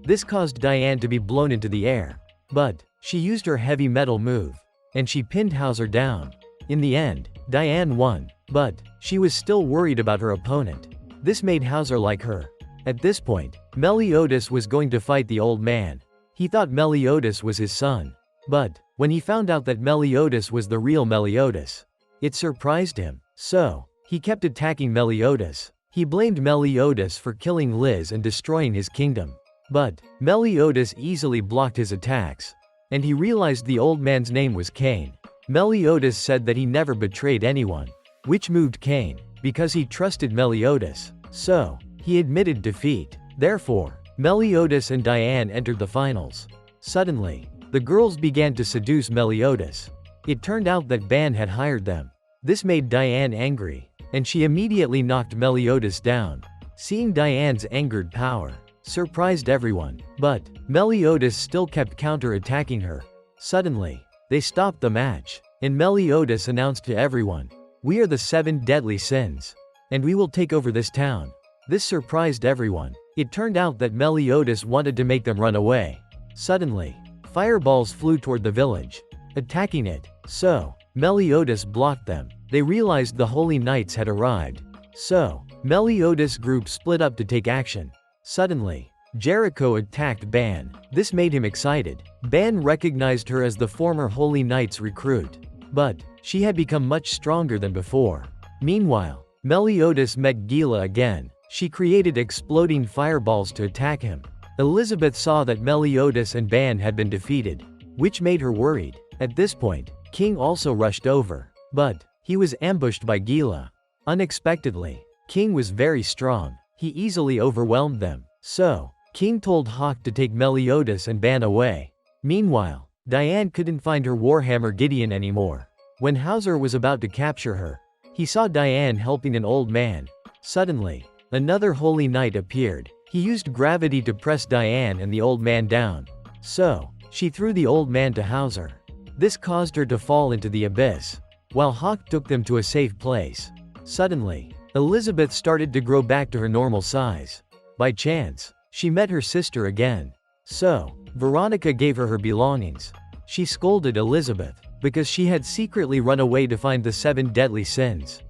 A: This caused Diane to be blown into the air. But she used her heavy metal move, and she pinned Gowther down. In the end, Diane won, but she was still worried about her opponent. This made Gowther like her. At this point, Meliodas was going to fight the old man. He thought Meliodas was his son. But when he found out that Meliodas was the real Meliodas, it surprised him. So, he kept attacking Meliodas. He blamed Meliodas for killing Liz and destroying his kingdom. But Meliodas easily blocked his attacks, and he realized the old man's name was Cain. Meliodas said that he never betrayed anyone, which moved Cain, because he trusted Meliodas. So, he admitted defeat. Therefore, Meliodas and Diane entered the finals. Suddenly, the girls began to seduce Meliodas. It turned out that Ban had hired them. This made Diane angry, and she immediately knocked Meliodas down. Seeing Diane's angered power surprised everyone, but Meliodas still kept counter-attacking her. Suddenly, they stopped the match, and Meliodas announced to everyone, "We are the 7 deadly sins, and we will take over this town." This surprised everyone. It turned out that Meliodas wanted to make them run away. Suddenly, fireballs flew toward the village, attacking it. So, Meliodas blocked them. They realized the holy knights had arrived. So, Meliodas' group split up to take action. Suddenly, Jericho attacked Ban. This made him excited. Ban recognized her as the former Holy Knights recruit, but she had become much stronger than before. Meanwhile, Meliodas met Gila again. She created exploding fireballs to attack him. Elizabeth saw that Meliodas and Ban had been defeated, which made her worried. At this point, King also rushed over, but he was ambushed by Gila. Unexpectedly, King was very strong. He easily overwhelmed them. So, King told Hawk to take Meliodas and Ban away. Meanwhile, Diane couldn't find her Warhammer Gideon anymore. When Gowther was about to capture her, he saw Diane helping an old man. Suddenly, another holy knight appeared. He used gravity to press Diane and the old man down. So, she threw the old man to Gowther. This caused her to fall into the abyss, while Hawk took them to a safe place. Suddenly, Elizabeth started to grow back to her normal size. By chance, she met her sister again. So, Veronica gave her her belongings. She scolded Elizabeth. because she had secretly run away to find the 7 deadly sins.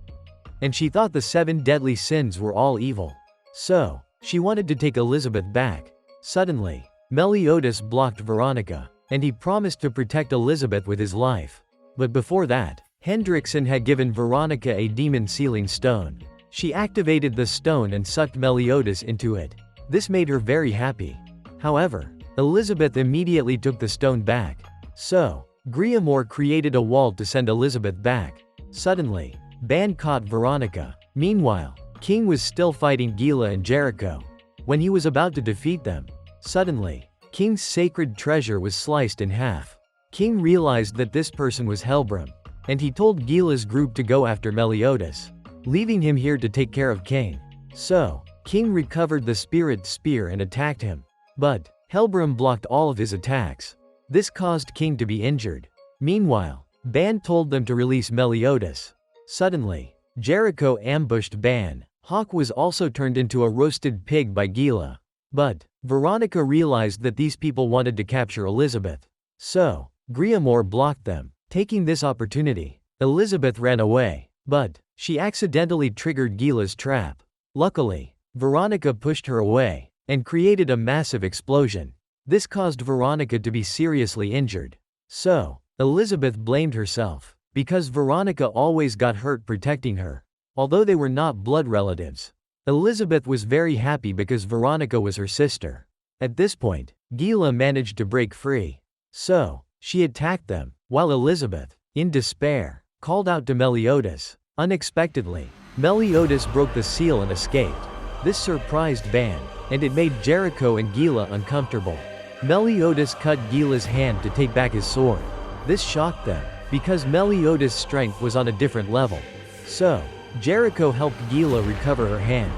A: And she thought the 7 deadly sins were all evil. So, she wanted to take Elizabeth back. Suddenly, Meliodas blocked Veronica, and he promised to protect Elizabeth with his life. But before that, Hendrickson had given Veronica a demon sealing stone. She activated the stone and sucked Meliodas into it. This made her very happy. However, Elizabeth immediately took the stone back. So, Griamore created a wall to send Elizabeth back. Suddenly, Ban caught Veronica. Meanwhile, King was still fighting Gila and Jericho. When he was about to defeat them, suddenly, King's sacred treasure was sliced in half. King realized that this person was Helbram, and he told Gila's group to go after Meliodas, leaving him here to take care of King. So, King recovered the spirit spear and attacked him. But, Helbram blocked all of his attacks. This caused King to be injured. Meanwhile, Ban told them to release Meliodas. Suddenly, Jericho ambushed Ban. Hawk was also turned into a roasted pig by Gila. But, Veronica realized that these people wanted to capture Elizabeth. So, Griamore blocked them. Taking this opportunity, Elizabeth ran away. But, she accidentally triggered Gila's trap. Luckily, Veronica pushed her away, and created a massive explosion. This caused Veronica to be seriously injured. So, Elizabeth blamed herself, because Veronica always got hurt protecting her. Although they were not blood relatives, Elizabeth was very happy because Veronica was her sister. At this point, Gila managed to break free. So, she attacked them, while Elizabeth, in despair, called out to Meliodas. Unexpectedly, Meliodas broke the seal and escaped. This surprised Ban, and it made Jericho and Gila uncomfortable. Meliodas cut Gila's hand to take back his sword. This shocked them, because Meliodas' strength was on a different level. So, Jericho helped Gila recover her hand.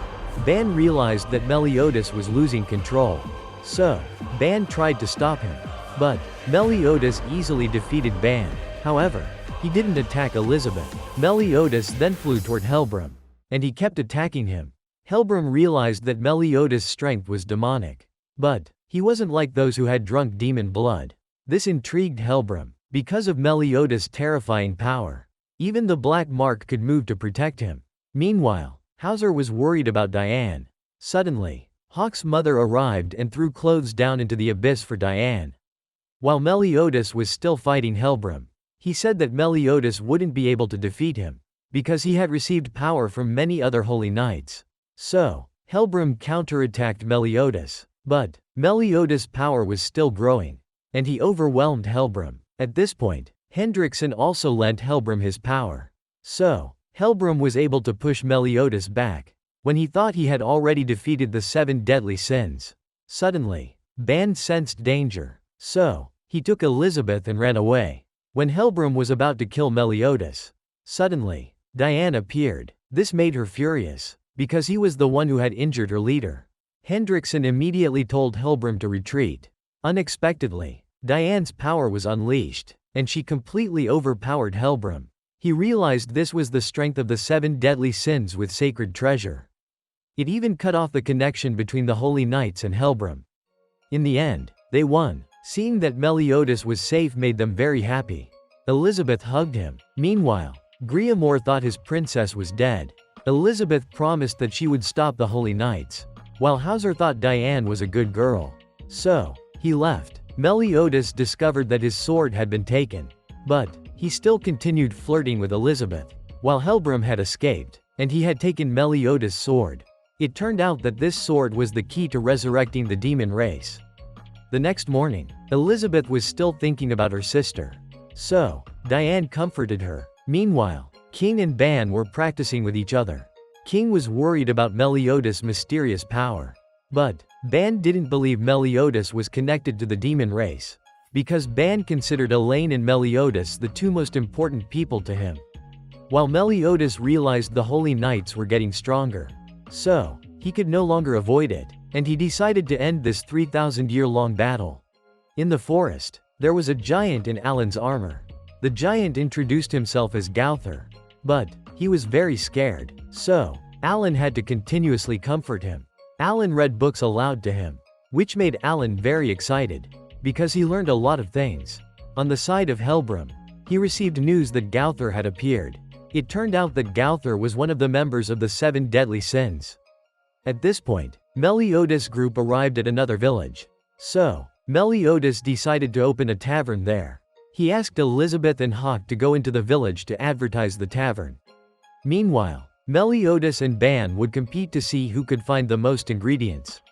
A: Ban realized that Meliodas was losing control. So, Ban tried to stop him. But, Meliodas easily defeated Ban. However, he didn't attack Elizabeth. Meliodas then flew toward Helbram, and he kept attacking him. Helbram realized that Meliodas' strength was demonic. But, he wasn't like those who had drunk demon blood. This intrigued Helbram, because of Meliodas' terrifying power. Even the Black Mark could move to protect him. Meanwhile, Hauser was worried about Diane. Suddenly, Hawk's mother arrived and threw clothes down into the abyss for Diane. While Meliodas was still fighting Helbram, he said that Meliodas wouldn't be able to defeat him, because he had received power from many other holy knights. So, Helbram counterattacked Meliodas. But, Meliodas' power was still growing, and he overwhelmed Helbram. At this point, Hendrickson also lent Helbram his power. So, Helbram was able to push Meliodas back, when he thought he had already defeated the 7 deadly sins. Suddenly, Ban sensed danger. So, he took Elizabeth and ran away. When Helbram was about to kill Meliodas, suddenly, Diane appeared. This made her furious, because he was the one who had injured her leader. Hendrickson immediately told Helbram to retreat. Unexpectedly, Diane's power was unleashed, and she completely overpowered Helbram. He realized this was the strength of the 7 deadly sins with sacred treasure. It even cut off the connection between the holy knights and Helbram. In the end, they won. Seeing that Meliodas was safe made them very happy. Elizabeth hugged him. Meanwhile, Griamore thought his princess was dead. Elizabeth promised that she would stop the holy knights, while Hauser thought Diane was a good girl. So, he left. Meliodas discovered that his sword had been taken. But, he still continued flirting with Elizabeth, while Helbram had escaped, and he had taken Meliodas' sword. It turned out that this sword was the key to resurrecting the demon race. The next morning, Elizabeth was still thinking about her sister. So, Diane comforted her. Meanwhile, King and Ban were practicing with each other. King was worried about Meliodas' mysterious power. But, Ban didn't believe Meliodas was connected to the demon race, because Ban considered Elaine and Meliodas the 2 most important people to him. While Meliodas realized the holy knights were getting stronger. So, he could no longer avoid it, and he decided to end this 3,000-year-long battle. In the forest, there was a giant in Alan's armor. The giant introduced himself as Gowther. But, he was very scared. So, Alan had to continuously comfort him. Alan read books aloud to him, which made Alan very excited, because he learned a lot of things. On the side of Helbram, he received news that Gowther had appeared. It turned out that Gowther was one of the members of the 7 deadly sins. At this point, Meliodas' group arrived at another village. So, Meliodas decided to open a tavern there. He asked Elizabeth and Hawk to go into the village to advertise the tavern. Meanwhile, Meliodas and Ban would compete to see who could find the most ingredients.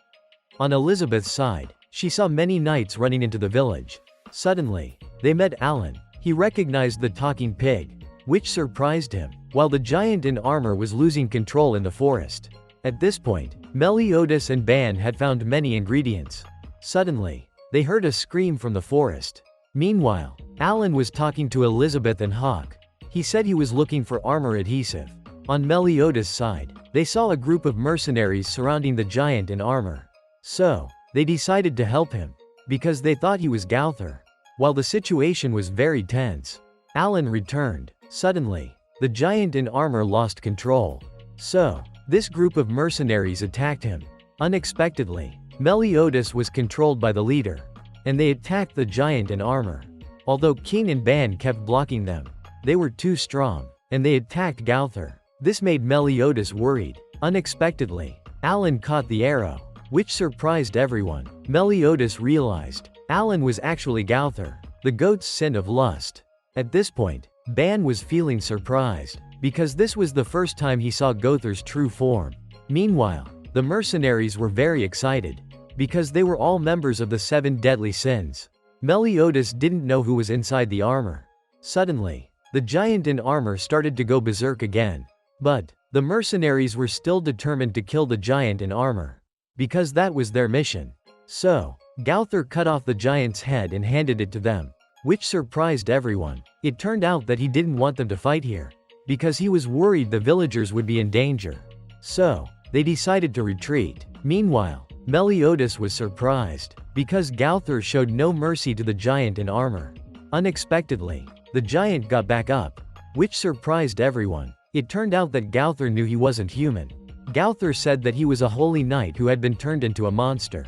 A: On Elizabeth's side, she saw many knights running into the village. Suddenly, they met Alan. He recognized the talking pig, which surprised him, while the giant in armor was losing control in the forest. At this point, Meliodas and Ban had found many ingredients. Suddenly, they heard a scream from the forest. Meanwhile, Alan was talking to Elizabeth and Hawk. He said he was looking for armor adhesive. On Meliodas' side, they saw a group of mercenaries surrounding the giant in armor. So, they decided to help him, because they thought he was Gowther. While the situation was very tense, Alan returned. Suddenly, the giant in armor lost control. So, this group of mercenaries attacked him. Unexpectedly, Meliodas was controlled by the leader, and they attacked the giant in armor. Although King and Ban kept blocking them, they were too strong, and they attacked Gowther. This made Meliodas worried. Unexpectedly, Alan caught the arrow, which surprised everyone. Meliodas realized Alan was actually Gowther, the goat's sin of lust. At this point, Ban was feeling surprised, because this was the first time he saw Gowther's true form. Meanwhile, the mercenaries were very excited, because they were all members of the 7 deadly sins. Meliodas didn't know who was inside the armor. Suddenly, the giant in armor started to go berserk again. But, the mercenaries were still determined to kill the giant in armor, because that was their mission. So, Gowther cut off the giant's head and handed it to them, which surprised everyone. It turned out that he didn't want them to fight here, because he was worried the villagers would be in danger. So, they decided to retreat. Meanwhile, Meliodas was surprised, because Gowther showed no mercy to the giant in armor. Unexpectedly, the giant got back up, which surprised everyone. It turned out that Gowther knew he wasn't human. Gowther said that he was a holy knight who had been turned into a monster.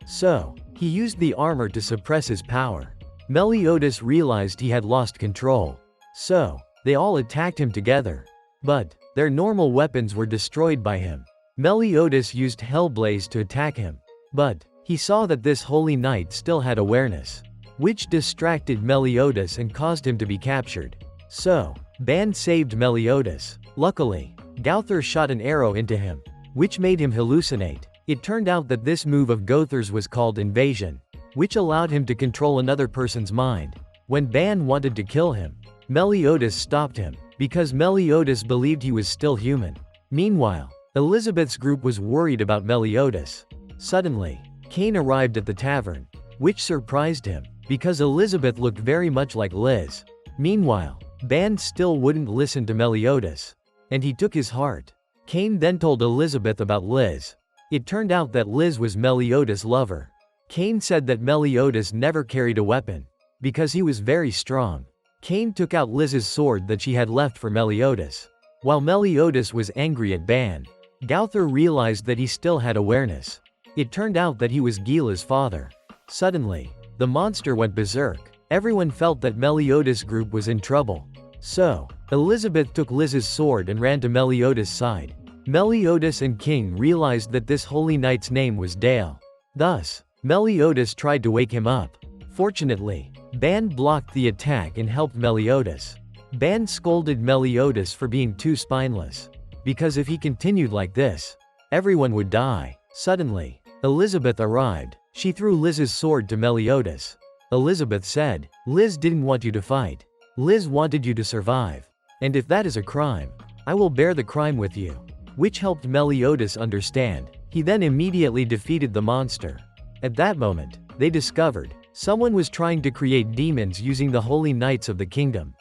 A: So, he used the armor to suppress his power. Meliodas realized he had lost control. So, they all attacked him together. But, their normal weapons were destroyed by him. Meliodas used Hellblaze to attack him. But, he saw that this holy knight still had awareness, which distracted Meliodas and caused him to be captured. So, Ban saved Meliodas. Luckily, Gowther shot an arrow into him, which made him hallucinate. It turned out that this move of Gowther's was called invasion, which allowed him to control another person's mind. When Ban wanted to kill him, Meliodas stopped him, because Meliodas believed he was still human. Meanwhile, Elizabeth's group was worried about Meliodas. Suddenly, Cain arrived at the tavern, which surprised him, because Elizabeth looked very much like Liz. Meanwhile, Ban still wouldn't listen to Meliodas, and he took his heart. Cain then told Elizabeth about Liz. It turned out that Liz was Meliodas' lover. Cain said that Meliodas never carried a weapon, because he was very strong. Cain took out Liz's sword that she had left for Meliodas. While Meliodas was angry at Ban, Gowther realized that he still had awareness. It turned out that he was Gila's father. Suddenly, the monster went berserk. Everyone felt that Meliodas' group was in trouble. So, Elizabeth took Liz's sword and ran to Meliodas' side. Meliodas and King realized that this holy knight's name was Dale. Thus, Meliodas tried to wake him up. Fortunately, Ban blocked the attack and helped Meliodas. Ban scolded Meliodas for being too spineless, because if he continued like this, everyone would die. Suddenly, Elizabeth arrived. She threw Liz's sword to Meliodas. Elizabeth said, "Liz didn't want you to fight. Liz wanted you to survive. And if that is a crime, I will bear the crime with you." Which helped Meliodas understand. He then immediately defeated the monster. At that moment, they discovered someone was trying to create demons using the holy knights of the kingdom.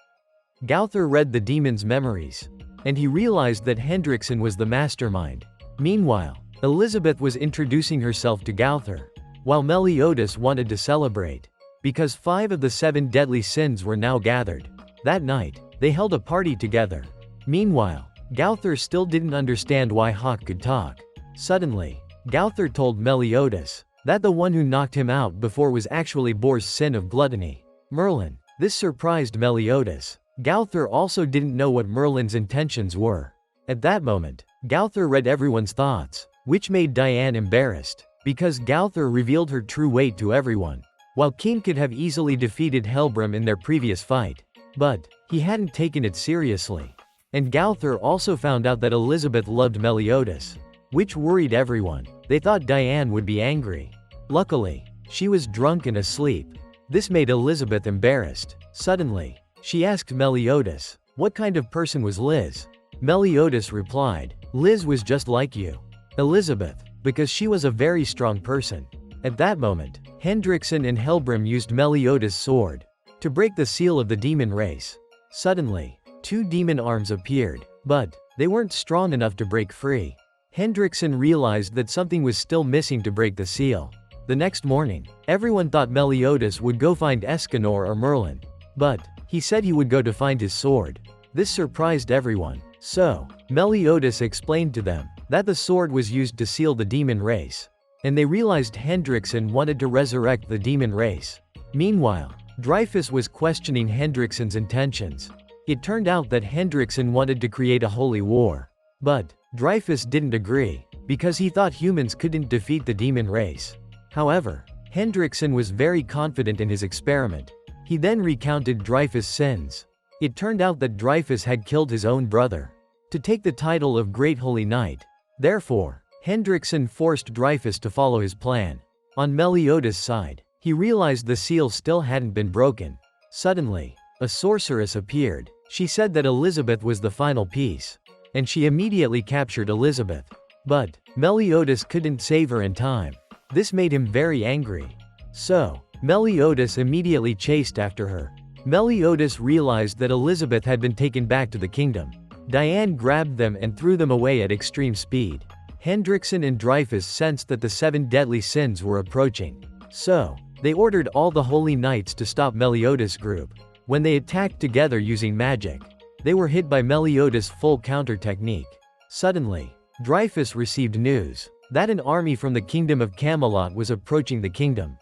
A: Gowther read the demons' memories, and he realized that Hendrickson was the mastermind. Meanwhile, Elizabeth was introducing herself to Gowther, while Meliodas wanted to celebrate, because 5 of the 7 deadly sins were now gathered. That night, they held a party together. Meanwhile, Gowther still didn't understand why Hawk could talk. Suddenly, Gowther told Meliodas that the one who knocked him out before was actually Bor's sin of gluttony. Merlin, This surprised Meliodas. Gowther also didn't know what Merlin's intentions were. At that moment, Gowther read everyone's thoughts, which made Diane embarrassed, because Gowther revealed her true weight to everyone. While King could have easily defeated Helbram in their previous fight, but he hadn't taken it seriously. And Gowther also found out that Elizabeth loved Meliodas, which worried everyone. They thought Diane would be angry. Luckily, she was drunk and asleep. This made Elizabeth embarrassed. Suddenly, she asked Meliodas, what kind of person was Liz? Meliodas replied, Liz was just like you, Elizabeth, because she was a very strong person. At that moment, Hendrickson and Helbram used Meliodas' sword to break the seal of the demon race. Suddenly, 2 demon arms appeared, but they weren't strong enough to break free. Hendrickson realized that something was still missing to break the seal. The next morning, everyone thought Meliodas would go find Escanor or Merlin, but he said he would go to find his sword. This surprised everyone. So, Meliodas explained to them that the sword was used to seal the demon race, and they realized Hendrickson wanted to resurrect the demon race. Meanwhile, Dreyfus was questioning Hendrickson's intentions. It turned out that Hendrickson wanted to create a holy war, but Dreyfus didn't agree, because he thought humans couldn't defeat the demon race. However, Hendrickson was very confident in his experiment. He then recounted Dreyfus' sins. It turned out that Dreyfus had killed his own brother to take the title of Great Holy Knight. Therefore, Hendrickson forced Dreyfus to follow his plan. On Meliodas' side, he realized the seal still hadn't been broken. Suddenly, a sorceress appeared. She said that Elizabeth was the final piece, and she immediately captured Elizabeth. But Meliodas couldn't save her in time. This made him very angry. So, Meliodas immediately chased after her. Meliodas realized that Elizabeth had been taken back to the kingdom. Diane grabbed them and threw them away at extreme speed. Hendrickson and Dreyfus sensed that the 7 deadly sins were approaching. So, they ordered all the holy knights to stop Meliodas' group. When they attacked together using magic, they were hit by Meliodas' full counter technique. Suddenly, Dreyfus received news that an army from the kingdom of Camelot was approaching the kingdom.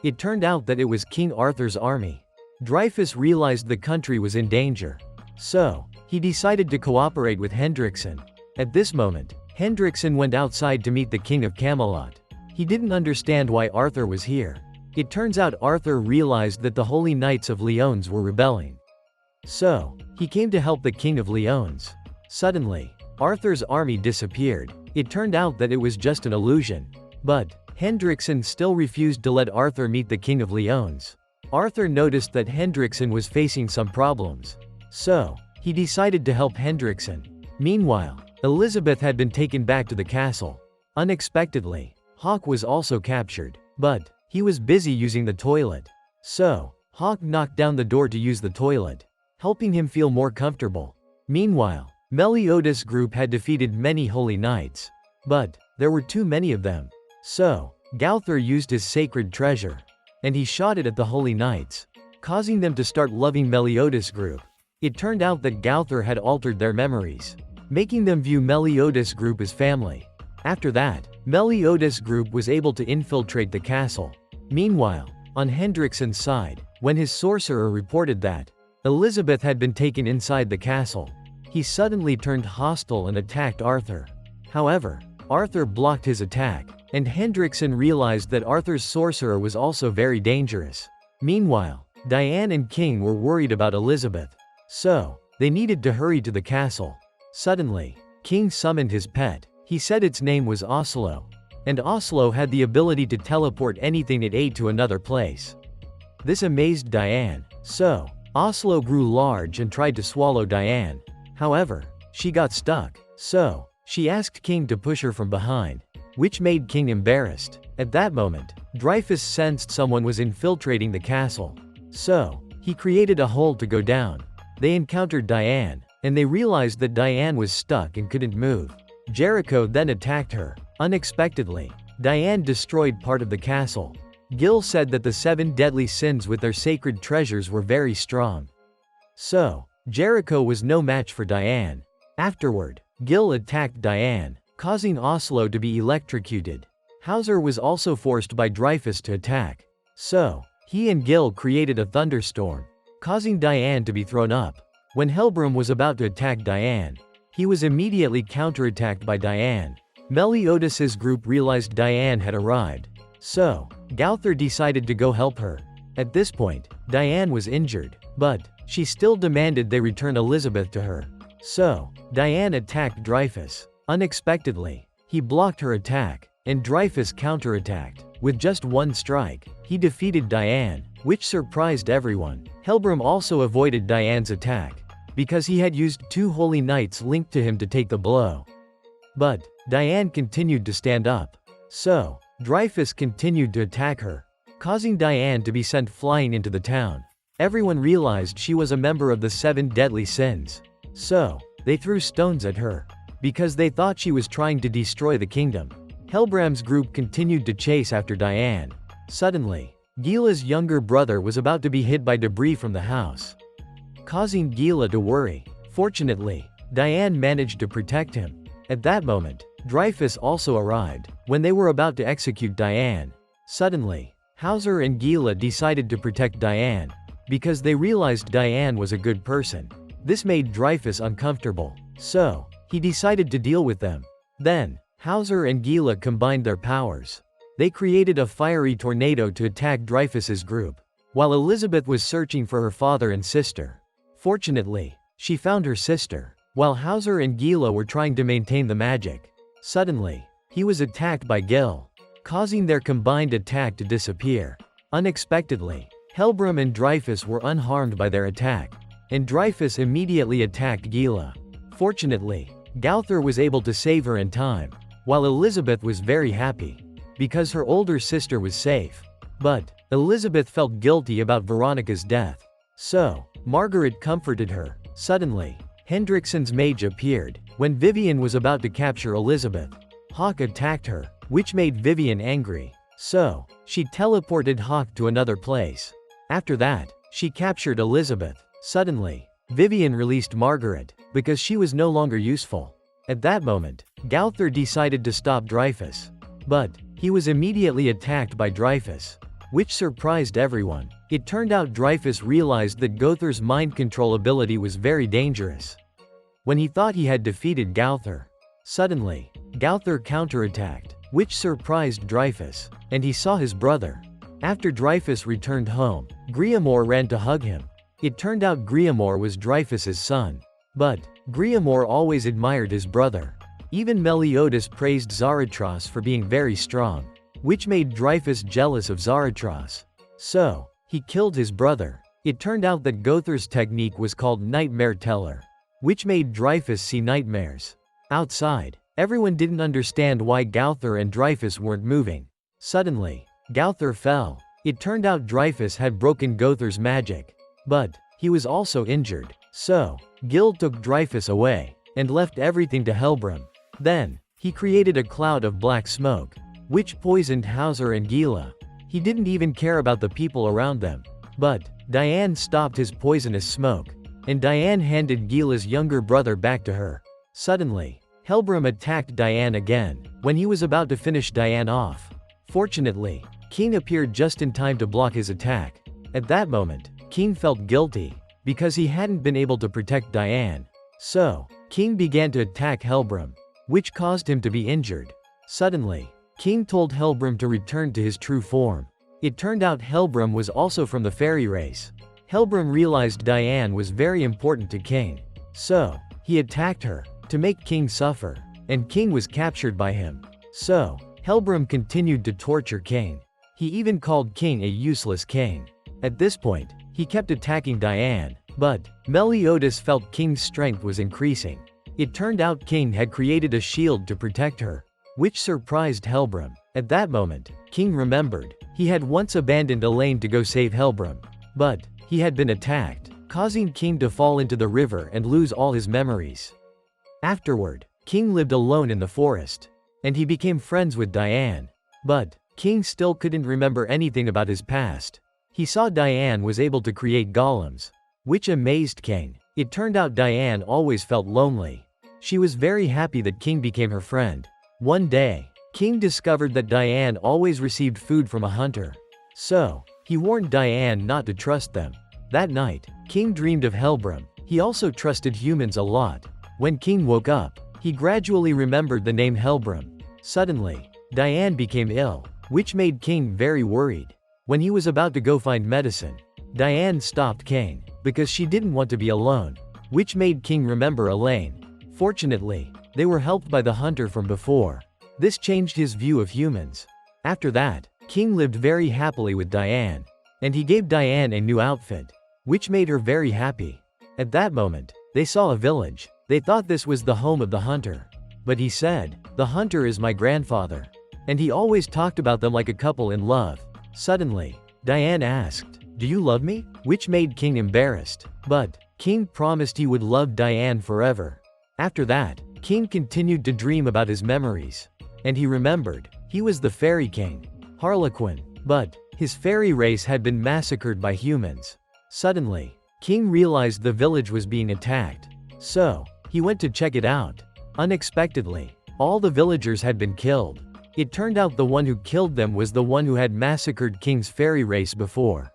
A: It turned out that it was King Arthur's army. Dreyfus realized the country was in danger. So, he decided to cooperate with Hendrickson. At this moment, Hendrickson went outside to meet the king of Camelot. He didn't understand why Arthur was here. It turns out Arthur realized that the Holy Knights of Lyons were rebelling. So, he came to help the king of Lyons. Suddenly, Arthur's army disappeared. It turned out that it was just an illusion. But Hendrickson still refused to let Arthur meet the king of Lyons. Arthur noticed that Hendrickson was facing some problems. So, he decided to help Hendrickson. Meanwhile, Elizabeth had been taken back to the castle. Unexpectedly, Hawk was also captured, but he was busy using the toilet. So, Hawk knocked down the door to use the toilet, helping him feel more comfortable. Meanwhile, Meliodas' group had defeated many holy knights, but there were too many of them. So, Gowther used his sacred treasure, and he shot it at the holy knights, causing them to start loving Meliodas' group. It turned out that Gowther had altered their memories, making them view Meliodas' group as family. After that, Meliodas' group was able to infiltrate the castle. Meanwhile, on Hendrickson's side, when his sorcerer reported that Elizabeth had been taken inside the castle, he suddenly turned hostile and attacked Arthur. However, Arthur blocked his attack, and Hendrickson realized that Arthur's sorcerer was also very dangerous. Meanwhile, Diane and King were worried about Elizabeth. So, they needed to hurry to the castle. Suddenly, King summoned his pet. He said its name was Oslo, and Oslo had the ability to teleport anything it ate to another place. This amazed Diane. So, Oslo grew large and tried to swallow Diane. However, she got stuck. So, she asked King to push her from behind, which made King embarrassed. At that moment, Dreyfus sensed someone was infiltrating the castle. So, he created a hole to go down. They encountered Diane, and they realized that Diane was stuck and couldn't move. Jericho then attacked her. Unexpectedly, Diane destroyed part of the castle. Gil said that the 7 deadly sins with their sacred treasures were very strong. So, Jericho was no match for Diane. Afterward, Gil attacked Diane, causing Oslo to be electrocuted. Hauser was also forced by Dreyfus to attack. So, he and Gil created a thunderstorm. causing Diane to be thrown up. When Helbram was about to attack Diane, he was immediately counterattacked by Diane. Meliodas's group realized Diane had arrived, so Gowther decided to go help her. At this point, Diane was injured, but she still demanded they return Elizabeth to her. So, Diane attacked Dreyfus. Unexpectedly, he blocked her attack, and Dreyfus counterattacked. With just one strike, he defeated Diane, which surprised everyone. Helbram also avoided Diane's attack, because he had used 2 holy knights linked to him to take the blow. But Diane continued to stand up. So, Dreyfus continued to attack her, causing Diane to be sent flying into the town. Everyone realized she was a member of the 7 deadly sins. So, they threw stones at her, because they thought she was trying to destroy the kingdom. Helbram's group continued to chase after Diane. Suddenly, Gila's younger brother was about to be hit by debris from the house, causing Gila to worry. Fortunately, Diane managed to protect him. At that moment, Dreyfus also arrived. When they were about to execute Diane, suddenly, Hauser and Gila decided to protect Diane, because they realized Diane was a good person. This made Dreyfus uncomfortable, so he decided to deal with them. Then, Hauser and Gila combined their powers. They created a fiery tornado to attack Dreyfus's group, while Elizabeth was searching for her father and sister. Fortunately, she found her sister, while Hauser and Gila were trying to maintain the magic. Suddenly, he was attacked by Gil, causing their combined attack to disappear. Unexpectedly, Helbram and Dreyfus were unharmed by their attack, and Dreyfus immediately attacked Gila. Fortunately, Gowther was able to save her in time, while Elizabeth was very happy, because her older sister was safe. But Elizabeth felt guilty about Veronica's death, so Margaret comforted her. Suddenly, Hendrickson's mage appeared. When Vivian was about to capture Elizabeth, Hawk attacked her, which made Vivian angry. So, she teleported Hawk to another place. After that, she captured Elizabeth. Suddenly, Vivian released Margaret, because she was no longer useful. At that moment, Gowther decided to stop Dreyfus. But he was immediately attacked by Dreyfus, which surprised everyone. It turned out Dreyfus realized that Gowther's mind control ability was very dangerous. When he thought he had defeated Gowther, suddenly, Gowther counterattacked, which surprised Dreyfus, and he saw his brother. After Dreyfus returned home, Griamore ran to hug him. It turned out Griamore was Dreyfus's son. But Griamore always admired his brother. Even Meliodas praised Zaratros for being very strong, which made Dreyfus jealous of Zaratros. So, he killed his brother. It turned out that Gowther's technique was called Nightmare Teller, which made Dreyfus see nightmares. Outside, everyone didn't understand why Gowther and Dreyfus weren't moving. Suddenly, Gowther fell. It turned out Dreyfus had broken Gowther's magic, but he was also injured. So, Gil took Dreyfus away, and left everything to Helbram. Then, he created a cloud of black smoke, which poisoned Hauser and Gila. He didn't even care about the people around them. But Diane stopped his poisonous smoke, and Diane handed Gila's younger brother back to her. Suddenly, Helbram attacked Diane again, when he was about to finish Diane off. Fortunately, King appeared just in time to block his attack. At that moment, King felt guilty, because he hadn't been able to protect Diane. So, King began to attack Helbram, which caused him to be injured. Suddenly, King told Helbram to return to his true form. It turned out Helbram was also from the fairy race. Helbram realized Diane was very important to King. So, he attacked her, to make King suffer, and King was captured by him. So, Helbram continued to torture King. He even called King a useless king. At this point, he kept attacking Diane, but Meliodas felt King's strength was increasing. It turned out King had created a shield to protect her, which surprised Helbram. At that moment, King remembered he had once abandoned Elaine to go save Helbram, but he had been attacked, causing King to fall into the river and lose all his memories. Afterward, King lived alone in the forest, and he became friends with Diane. But King still couldn't remember anything about his past. He saw Diane was able to create golems, which amazed King. It turned out Diane always felt lonely. She was very happy that King became her friend. One day, King discovered that Diane always received food from a hunter. So, he warned Diane not to trust them. That night, King dreamed of Helbram. He also trusted humans a lot. When King woke up, he gradually remembered the name Helbram. Suddenly, Diane became ill, which made King very worried. When he was about to go find medicine, Diane stopped King, because she didn't want to be alone, which made King remember Elaine. Fortunately, they were helped by the hunter from before. This changed his view of humans. After that, King lived very happily with Diane, and he gave Diane a new outfit, which made her very happy. At that moment, they saw a village. They thought this was the home of the hunter. But he said, "The hunter is my grandfather." And he always talked about them like a couple in love. Suddenly, Diane asked, "Do you love me?" Which made King embarrassed. But King promised he would love Diane forever. After that, King continued to dream about his memories. And he remembered, he was the fairy king, Harlequin, but his fairy race had been massacred by humans. Suddenly, King realized the village was being attacked. So, he went to check it out. Unexpectedly, all the villagers had been killed. It turned out the one who killed them was the one who had massacred King's fairy race before.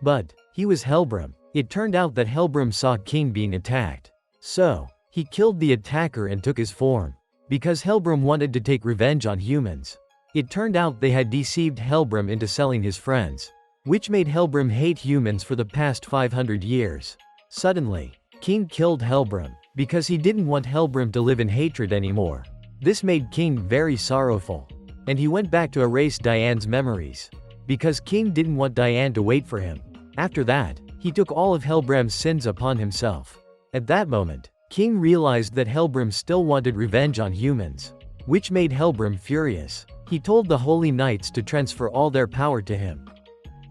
A: But he was Helbram. It turned out that Helbram saw King being attacked. So, he killed the attacker and took his form. Because Helbram wanted to take revenge on humans. It turned out they had deceived Helbram into selling his friends, which made Helbram hate humans for the past 500 years. Suddenly, King killed Helbram, because he didn't want Helbram to live in hatred anymore. This made King very sorrowful. And he went back to erase Diane's memories. Because King didn't want Diane to wait for him. After that, he took all of Helbram's sins upon himself. At that moment, King realized that Helbram still wanted revenge on humans, which made Helbram furious. He told the Holy Knights to transfer all their power to him.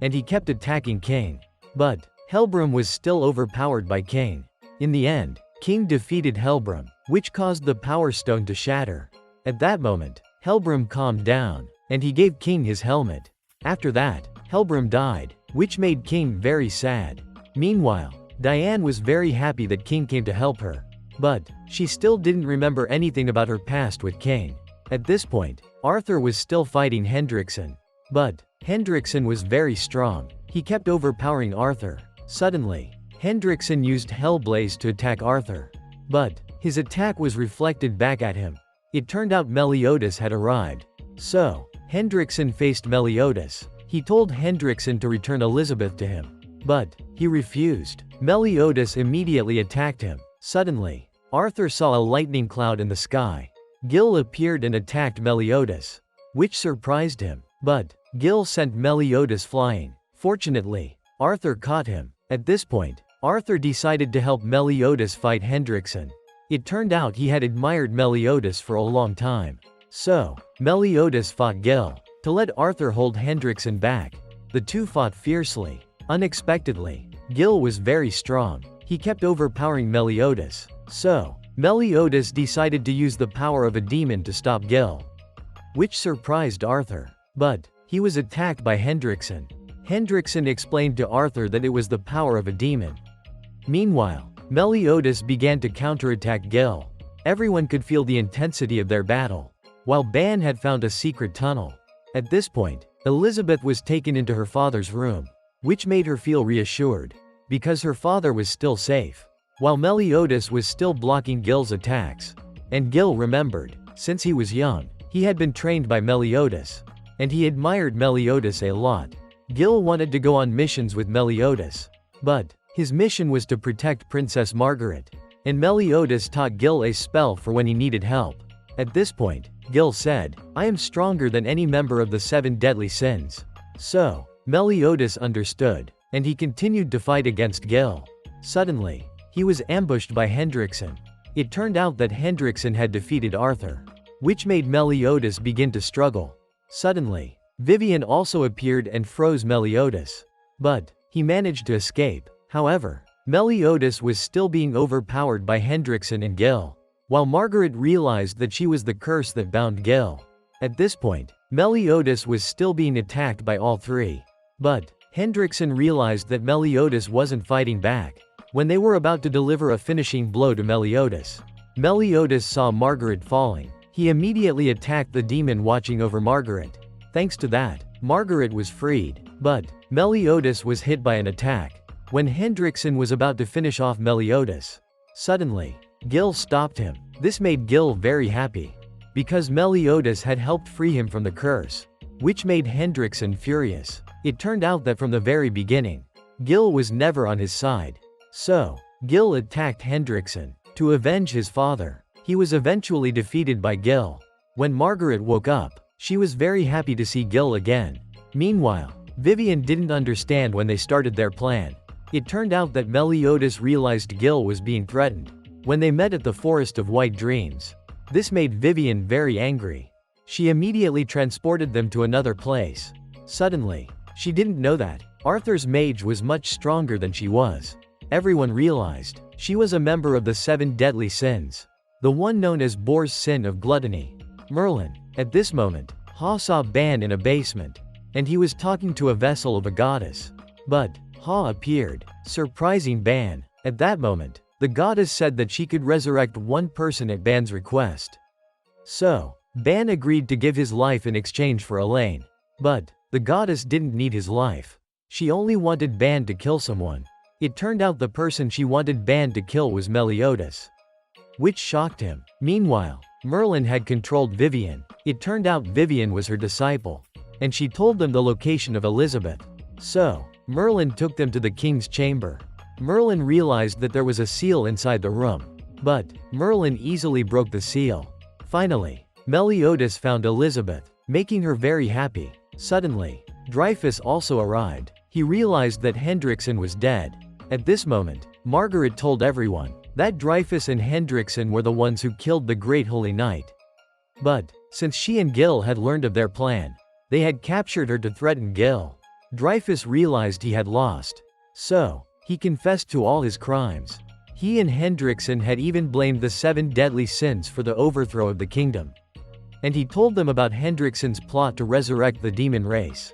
A: And he kept attacking King. But Helbram was still overpowered by King. In the end, King defeated Helbram, which caused the Power Stone to shatter. At that moment, Helbram calmed down, and he gave King his helmet. After that, Helbram died, which made King very sad. Meanwhile, Diane was very happy that King came to help her. But she still didn't remember anything about her past with King. At this point, Arthur was still fighting Hendrickson. But Hendrickson was very strong. He kept overpowering Arthur. Suddenly, Hendrickson used Hellblaze to attack Arthur. But his attack was reflected back at him. It turned out Meliodas had arrived. So, Hendrickson faced Meliodas. He told Hendrickson to return Elizabeth to him. But he refused. Meliodas immediately attacked him. Suddenly, Arthur saw a lightning cloud in the sky. Gil appeared and attacked Meliodas, which surprised him. But Gil sent Meliodas flying. Fortunately, Arthur caught him. At this point, Arthur decided to help Meliodas fight Hendrickson. It turned out he had admired Meliodas for a long time. So, Meliodas fought Gil to let Arthur hold Hendrickson back. The two fought fiercely. Unexpectedly, Gil was very strong. He kept overpowering Meliodas. So, Meliodas decided to use the power of a demon to stop Gil, which surprised Arthur. But he was attacked by Hendrickson. Hendrickson explained to Arthur that it was the power of a demon. Meanwhile, Meliodas began to counterattack Gil. Everyone could feel the intensity of their battle, while Ban had found a secret tunnel. At this point, Elizabeth was taken into her father's room, which made her feel reassured, because her father was still safe, while Meliodas was still blocking Gil's attacks. And Gil remembered, since he was young, he had been trained by Meliodas, and he admired Meliodas a lot. Gil wanted to go on missions with Meliodas, but his mission was to protect Princess Margaret, and Meliodas taught Gil a spell for when he needed help. At this point, Gil said, "I am stronger than any member of the 7 deadly sins." So, Meliodas understood, and he continued to fight against Gil. Suddenly, he was ambushed by Hendrickson. It turned out that Hendrickson had defeated Arthur, which made Meliodas begin to struggle. Suddenly, Vivian also appeared and froze Meliodas. But he managed to escape. However, Meliodas was still being overpowered by Hendrickson and Gil, while Margaret realized that she was the curse that bound Gil. At this point, Meliodas was still being attacked by all three. But Hendrickson realized that Meliodas wasn't fighting back. When they were about to deliver a finishing blow to Meliodas, Meliodas saw Margaret falling. He immediately attacked the demon watching over Margaret. Thanks to that, Margaret was freed. But Meliodas was hit by an attack. when Hendrickson was about to finish off Meliodas. Suddenly, Gil stopped him. This made Gil very happy, because Meliodas had helped free him from the curse, which made Hendrickson furious. It turned out that from the very beginning, Gil was never on his side. So, Gil attacked Hendrickson to avenge his father. He was eventually defeated by Gil. When Margaret woke up, she was very happy to see Gil again. Meanwhile, Vivian didn't understand when they started their plan. It turned out that Meliodas realized Gil was being threatened when they met at the Forest of White Dreams. This made Vivian very angry. She immediately transported them to another place. Suddenly, she didn't know that Arthur's mage was much stronger than she was. Everyone realized she was a member of the 7 deadly sins, the one known as Boar's sin of gluttony. Merlin. At this moment, Ha saw Ban in a basement, and he was talking to a vessel of a goddess. But Ha appeared, surprising Ban. At that moment, the goddess said that she could resurrect one person at Ban's request. So, Ban agreed to give his life in exchange for Elaine. But the goddess didn't need his life. She only wanted Ban to kill someone. It turned out the person she wanted Ban to kill was Meliodas, which shocked him. Meanwhile, Merlin had controlled Vivian. It turned out Vivian was her disciple, and she told them the location of Elizabeth. So, Merlin took them to the king's chamber. Merlin realized that there was a seal inside the room, but Merlin easily broke the seal. Finally, Meliodas found Elizabeth, making her very happy. Suddenly, Dreyfus also arrived. He realized that Hendrickson was dead. At this moment, Margaret told everyone that Dreyfus and Hendrickson were the ones who killed the Great Holy Knight. But, since she and Gil had learned of their plan, they had captured her to threaten Gil. Dreyfus realized he had lost. So, he confessed to all his crimes. He and Hendrickson had even blamed the 7 deadly sins for the overthrow of the kingdom. And he told them about Hendrickson's plot to resurrect the demon race.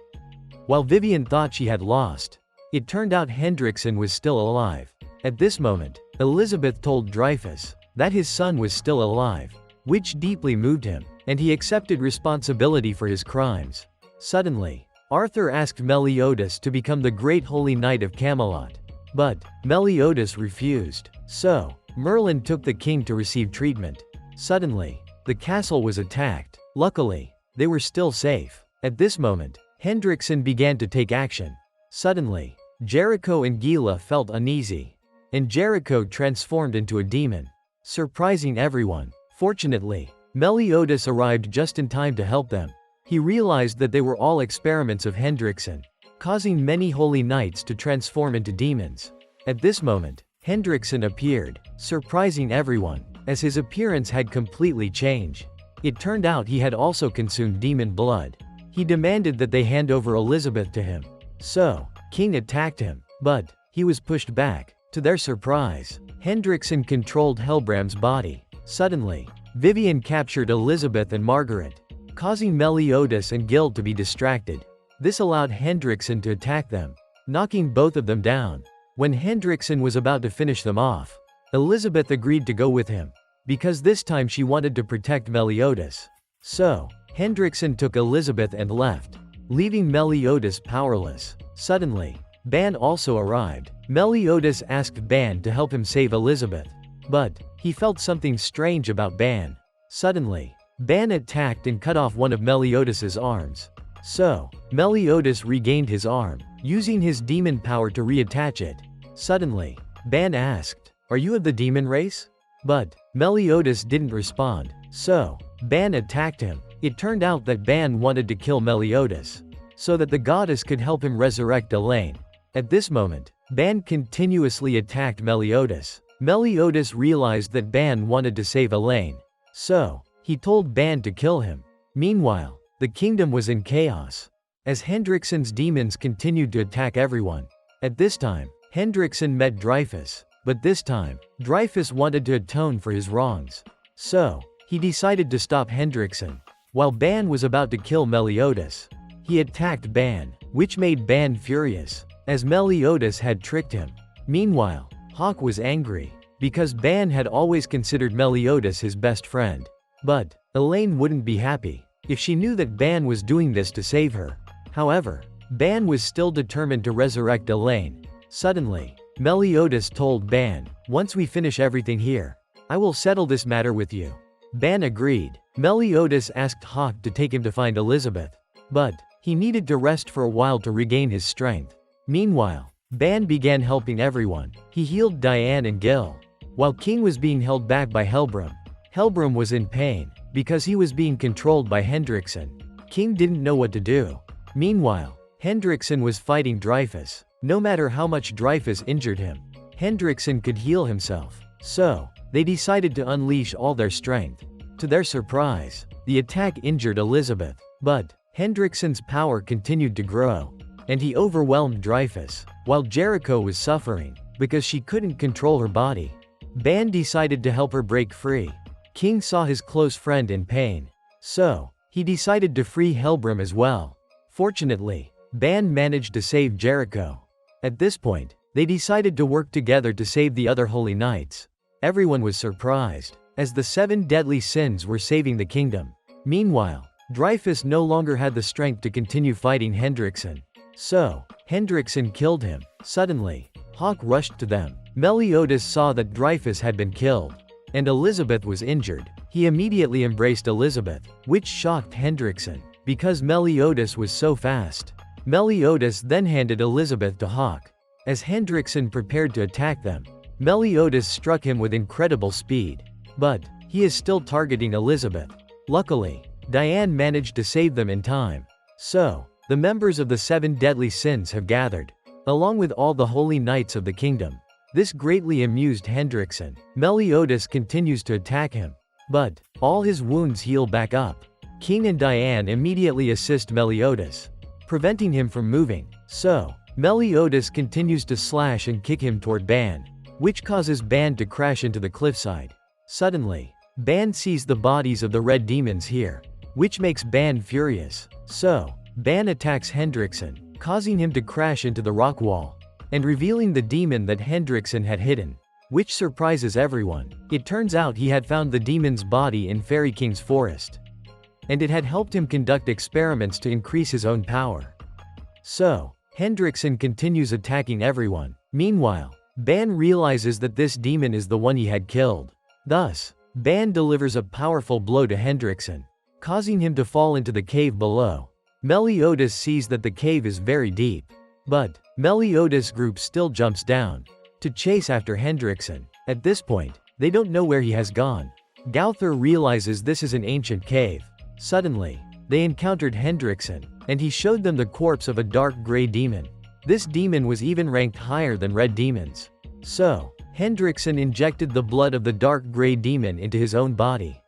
A: While Vivian thought she had lost, it turned out Hendrickson was still alive. At this moment, Elizabeth told Dreyfus that his son was still alive, which deeply moved him, and he accepted responsibility for his crimes. Suddenly, Arthur asked Meliodas to become the Great Holy Knight of Camelot. But Meliodas refused. So, Merlin took the king to receive treatment. Suddenly, the castle was attacked. Luckily, they were still safe. At this moment, Hendrickson began to take action. Suddenly, Jericho and Gila felt uneasy, and Jericho transformed into a demon, surprising everyone. Fortunately, Meliodas arrived just in time to help them. He realized that they were all experiments of Hendrickson, causing many holy knights to transform into demons. At this moment, Hendrickson appeared, surprising everyone, as his appearance had completely changed. It turned out he had also consumed demon blood. He demanded that they hand over Elizabeth to him. So, King attacked him, but he was pushed back. To their surprise, Hendrickson controlled Helbram's body. Suddenly, Vivian captured Elizabeth and Margaret, causing Meliodas and Gil to be distracted. This allowed Hendrickson to attack them, knocking both of them down. When Hendrickson was about to finish them off, Elizabeth agreed to go with him, because this time she wanted to protect Meliodas. So, Hendrickson took Elizabeth and left, leaving Meliodas powerless. Suddenly, Ban also arrived. Meliodas asked Ban to help him save Elizabeth, but he felt something strange about Ban. Suddenly, Ban attacked and cut off one of Meliodas's arms. So, Meliodas regained his arm, using his demon power to reattach it. Suddenly, Ban asked, "Are you of the demon race?" But Meliodas didn't respond. So, Ban attacked him. It turned out that Ban wanted to kill Meliodas, so that the goddess could help him resurrect Elaine. At this moment, Ban continuously attacked Meliodas. Meliodas realized that Ban wanted to save Elaine. So, he told Ban to kill him. Meanwhile, the kingdom was in chaos, as Hendrickson's demons continued to attack everyone. At this time, Hendrickson met Dreyfus, but this time, Dreyfus wanted to atone for his wrongs. So, he decided to stop Hendrickson. While Ban was about to kill Meliodas, he attacked Ban, which made Ban furious, as Meliodas had tricked him. Meanwhile, Hawk was angry, because Ban had always considered Meliodas his best friend. But Elaine wouldn't be happy if she knew that Ban was doing this to save her. However, Ban was still determined to resurrect Elaine. Suddenly, Meliodas told Ban, "Once we finish everything here, I will settle this matter with you." Ban agreed. Meliodas asked Hawk to take him to find Elizabeth, but he needed to rest for a while to regain his strength. Meanwhile, Ban began helping everyone. He healed Diane and Gil. While King was being held back by Helbram, Helbram was in pain because he was being controlled by Hendrickson. King didn't know what to do. Meanwhile, Hendrickson was fighting Dreyfus. No matter how much Dreyfus injured him, Hendrickson could heal himself. So, they decided to unleash all their strength. To their surprise, the attack injured Elizabeth, but Hendrickson's power continued to grow, and he overwhelmed Dreyfus, while Jericho was suffering because she couldn't control her body. Ban decided to help her break free. King saw his close friend in pain, so he decided to free Helbram as well. Fortunately, Ban managed to save Jericho. At this point, they decided to work together to save the other holy knights. Everyone was surprised, as the 7 deadly sins were saving the kingdom. Meanwhile, Dreyfus no longer had the strength to continue fighting Hendrickson. So, Hendrickson killed him. Suddenly, Hawk rushed to them. Meliodas saw that Dreyfus had been killed, and Elizabeth was injured. He immediately embraced Elizabeth, which shocked Hendrickson, because Meliodas was so fast. Meliodas then handed Elizabeth to Hawk. As Hendrickson prepared to attack them, Meliodas struck him with incredible speed. But he is still targeting Elizabeth. Luckily, Diane managed to save them in time. So, the members of the 7 deadly sins have gathered, along with all the holy knights of the kingdom. This greatly amused Hendrickson. Meliodas continues to attack him, but all his wounds heal back up. King and Diane immediately assist Meliodas, preventing him from moving. So, Meliodas continues to slash and kick him toward Ban, which causes Ban to crash into the cliffside. Suddenly, Ban sees the bodies of the red demons here, which makes Ban furious. So, Ban attacks Hendrickson, causing him to crash into the rock wall, and revealing the demon that Hendrickson had hidden, which surprises everyone. It turns out he had found the demon's body in Fairy King's forest, and it had helped him conduct experiments to increase his own power. So, Hendrickson continues attacking everyone. Meanwhile, Ban realizes that this demon is the one he had killed. Thus, Ban delivers a powerful blow to Hendrickson, causing him to fall into the cave below. Meliodas sees that the cave is very deep, but Meliodas' group still jumps down to chase after Hendrickson. At this point, they don't know where he has gone. Gowther realizes this is an ancient cave. Suddenly, they encountered Hendrickson, and he showed them the corpse of a dark gray demon. This demon was even ranked higher than red demons. So, Hendrickson injected the blood of the dark gray demon into his own body.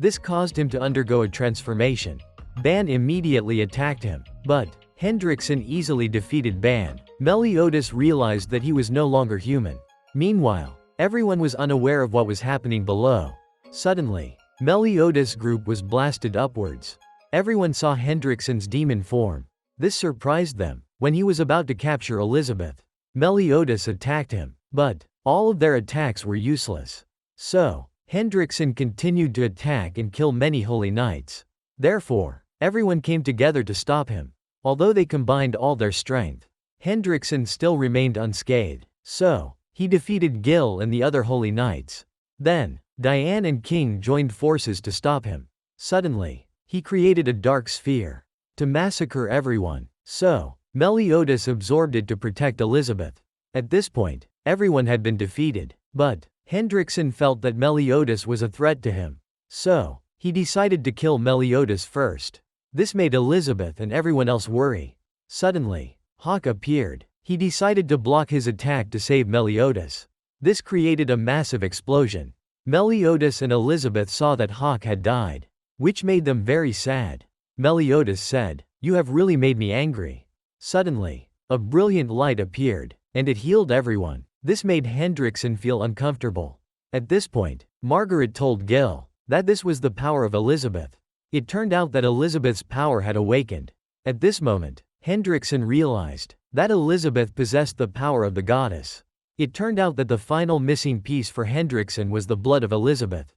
A: This caused him to undergo a transformation. Ban immediately attacked him, but Hendrickson easily defeated Ban. Meliodas realized that he was no longer human. Meanwhile, everyone was unaware of what was happening below. Suddenly, Meliodas' group was blasted upwards. Everyone saw Hendrickson's demon form. This surprised them. When he was about to capture Elizabeth, Meliodas attacked him, but all of their attacks were useless. So, Hendrickson continued to attack and kill many holy knights. Therefore, everyone came together to stop him. Although they combined all their strength, Hendrickson still remained unscathed. So, he defeated Gil and the other holy knights. Then, Diane and King joined forces to stop him. Suddenly, he created a dark sphere to massacre everyone. So, Meliodas absorbed it to protect Elizabeth. At this point, everyone had been defeated, but Hendrickson felt that Meliodas was a threat to him. So, he decided to kill Meliodas first. This made Elizabeth and everyone else worry. Suddenly, Hawk appeared. He decided to block his attack to save Meliodas. This created a massive explosion. Meliodas and Elizabeth saw that Hawk had died, which made them very sad. Meliodas said, "You have really made me angry." Suddenly, a brilliant light appeared, and it healed everyone. This made Hendrickson feel uncomfortable. At this point, Margaret told Gil that this was the power of Elizabeth. It turned out that Elizabeth's power had awakened. At this moment, Hendrickson realized that Elizabeth possessed the power of the goddess. It turned out that the final missing piece for Hendrickson was the blood of Elizabeth.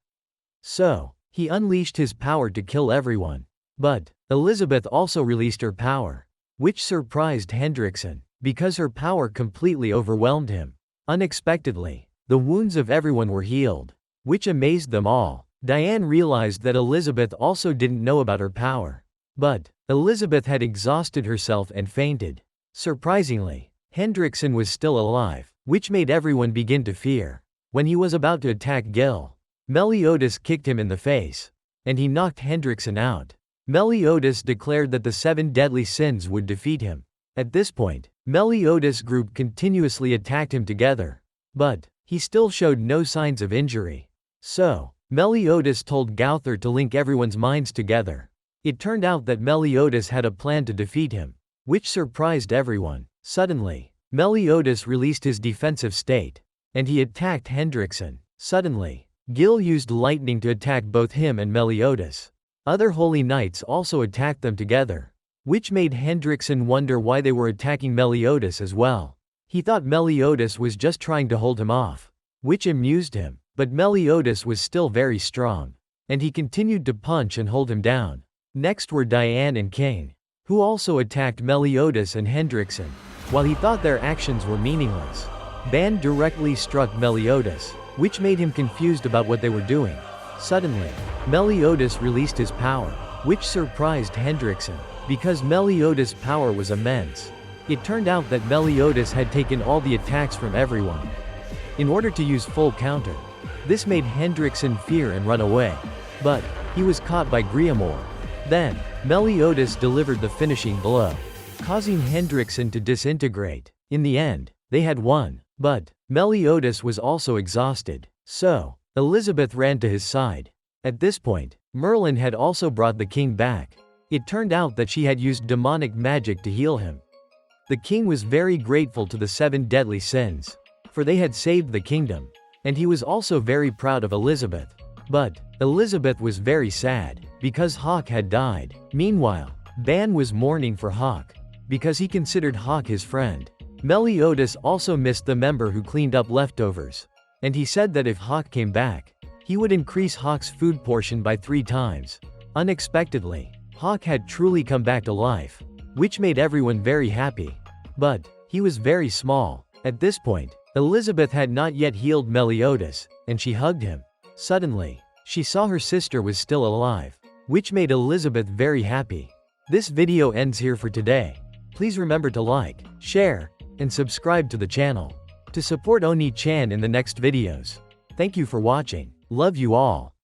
A: So, he unleashed his power to kill everyone. But Elizabeth also released her power, which surprised Hendrickson. because her power completely overwhelmed him. Unexpectedly, the wounds of everyone were healed, which amazed them all. Diane realized that Elizabeth also didn't know about her power. But Elizabeth had exhausted herself and fainted. Surprisingly, Hendrickson was still alive, which made everyone begin to fear. When he was about to attack Gil, Meliodas kicked him in the face, and he knocked Hendrickson out. Meliodas declared that the 7 deadly sins would defeat him. At this point, Meliodas' group continuously attacked him together, but he still showed no signs of injury. So, Meliodas told Gowther to link everyone's minds together. It turned out that Meliodas had a plan to defeat him, which surprised everyone. Suddenly, Meliodas released his defensive state, and he attacked Hendrickson. Suddenly, Gil used lightning to attack both him and Meliodas. Other holy knights also attacked them together, which made Hendrickson wonder why they were attacking Meliodas as well. He thought Meliodas was just trying to hold him off, which amused him, but Meliodas was still very strong, and he continued to punch and hold him down. Next were Diane and Cain, who also attacked Meliodas and Hendrickson. While he thought their actions were meaningless, Ban directly struck Meliodas, which made him confused about what they were doing. Suddenly, Meliodas released his power, which surprised Hendrickson, because Meliodas' power was immense. It turned out that Meliodas had taken all the attacks from everyone in order to use full counter. This made Hendrickson fear and run away, but he was caught by Griamore. Then, Meliodas delivered the finishing blow, causing Hendrickson to disintegrate. In the end, they had won, but Meliodas was also exhausted, so Elizabeth ran to his side. At this point, Merlin had also brought the king back. It turned out that she had used demonic magic to heal him. The king was very grateful to the 7 deadly sins, for they had saved the kingdom, and he was also very proud of Elizabeth. But Elizabeth was very sad, because Hawk had died. Meanwhile, Ban was mourning for Hawk, because he considered Hawk his friend. Meliodas also missed the member who cleaned up leftovers, and he said that if Hawk came back, he would increase Hawk's food portion by 3 times. Unexpectedly, Hawk had truly come back to life, which made everyone very happy. But he was very small. At this point, Elizabeth had not yet healed Meliodas, and she hugged him. Suddenly, she saw her sister was still alive, which made Elizabeth very happy. This video ends here for today. Please remember to like, share, and subscribe to the channel to support Oni-chan in the next videos. Thank you for watching. Love you all.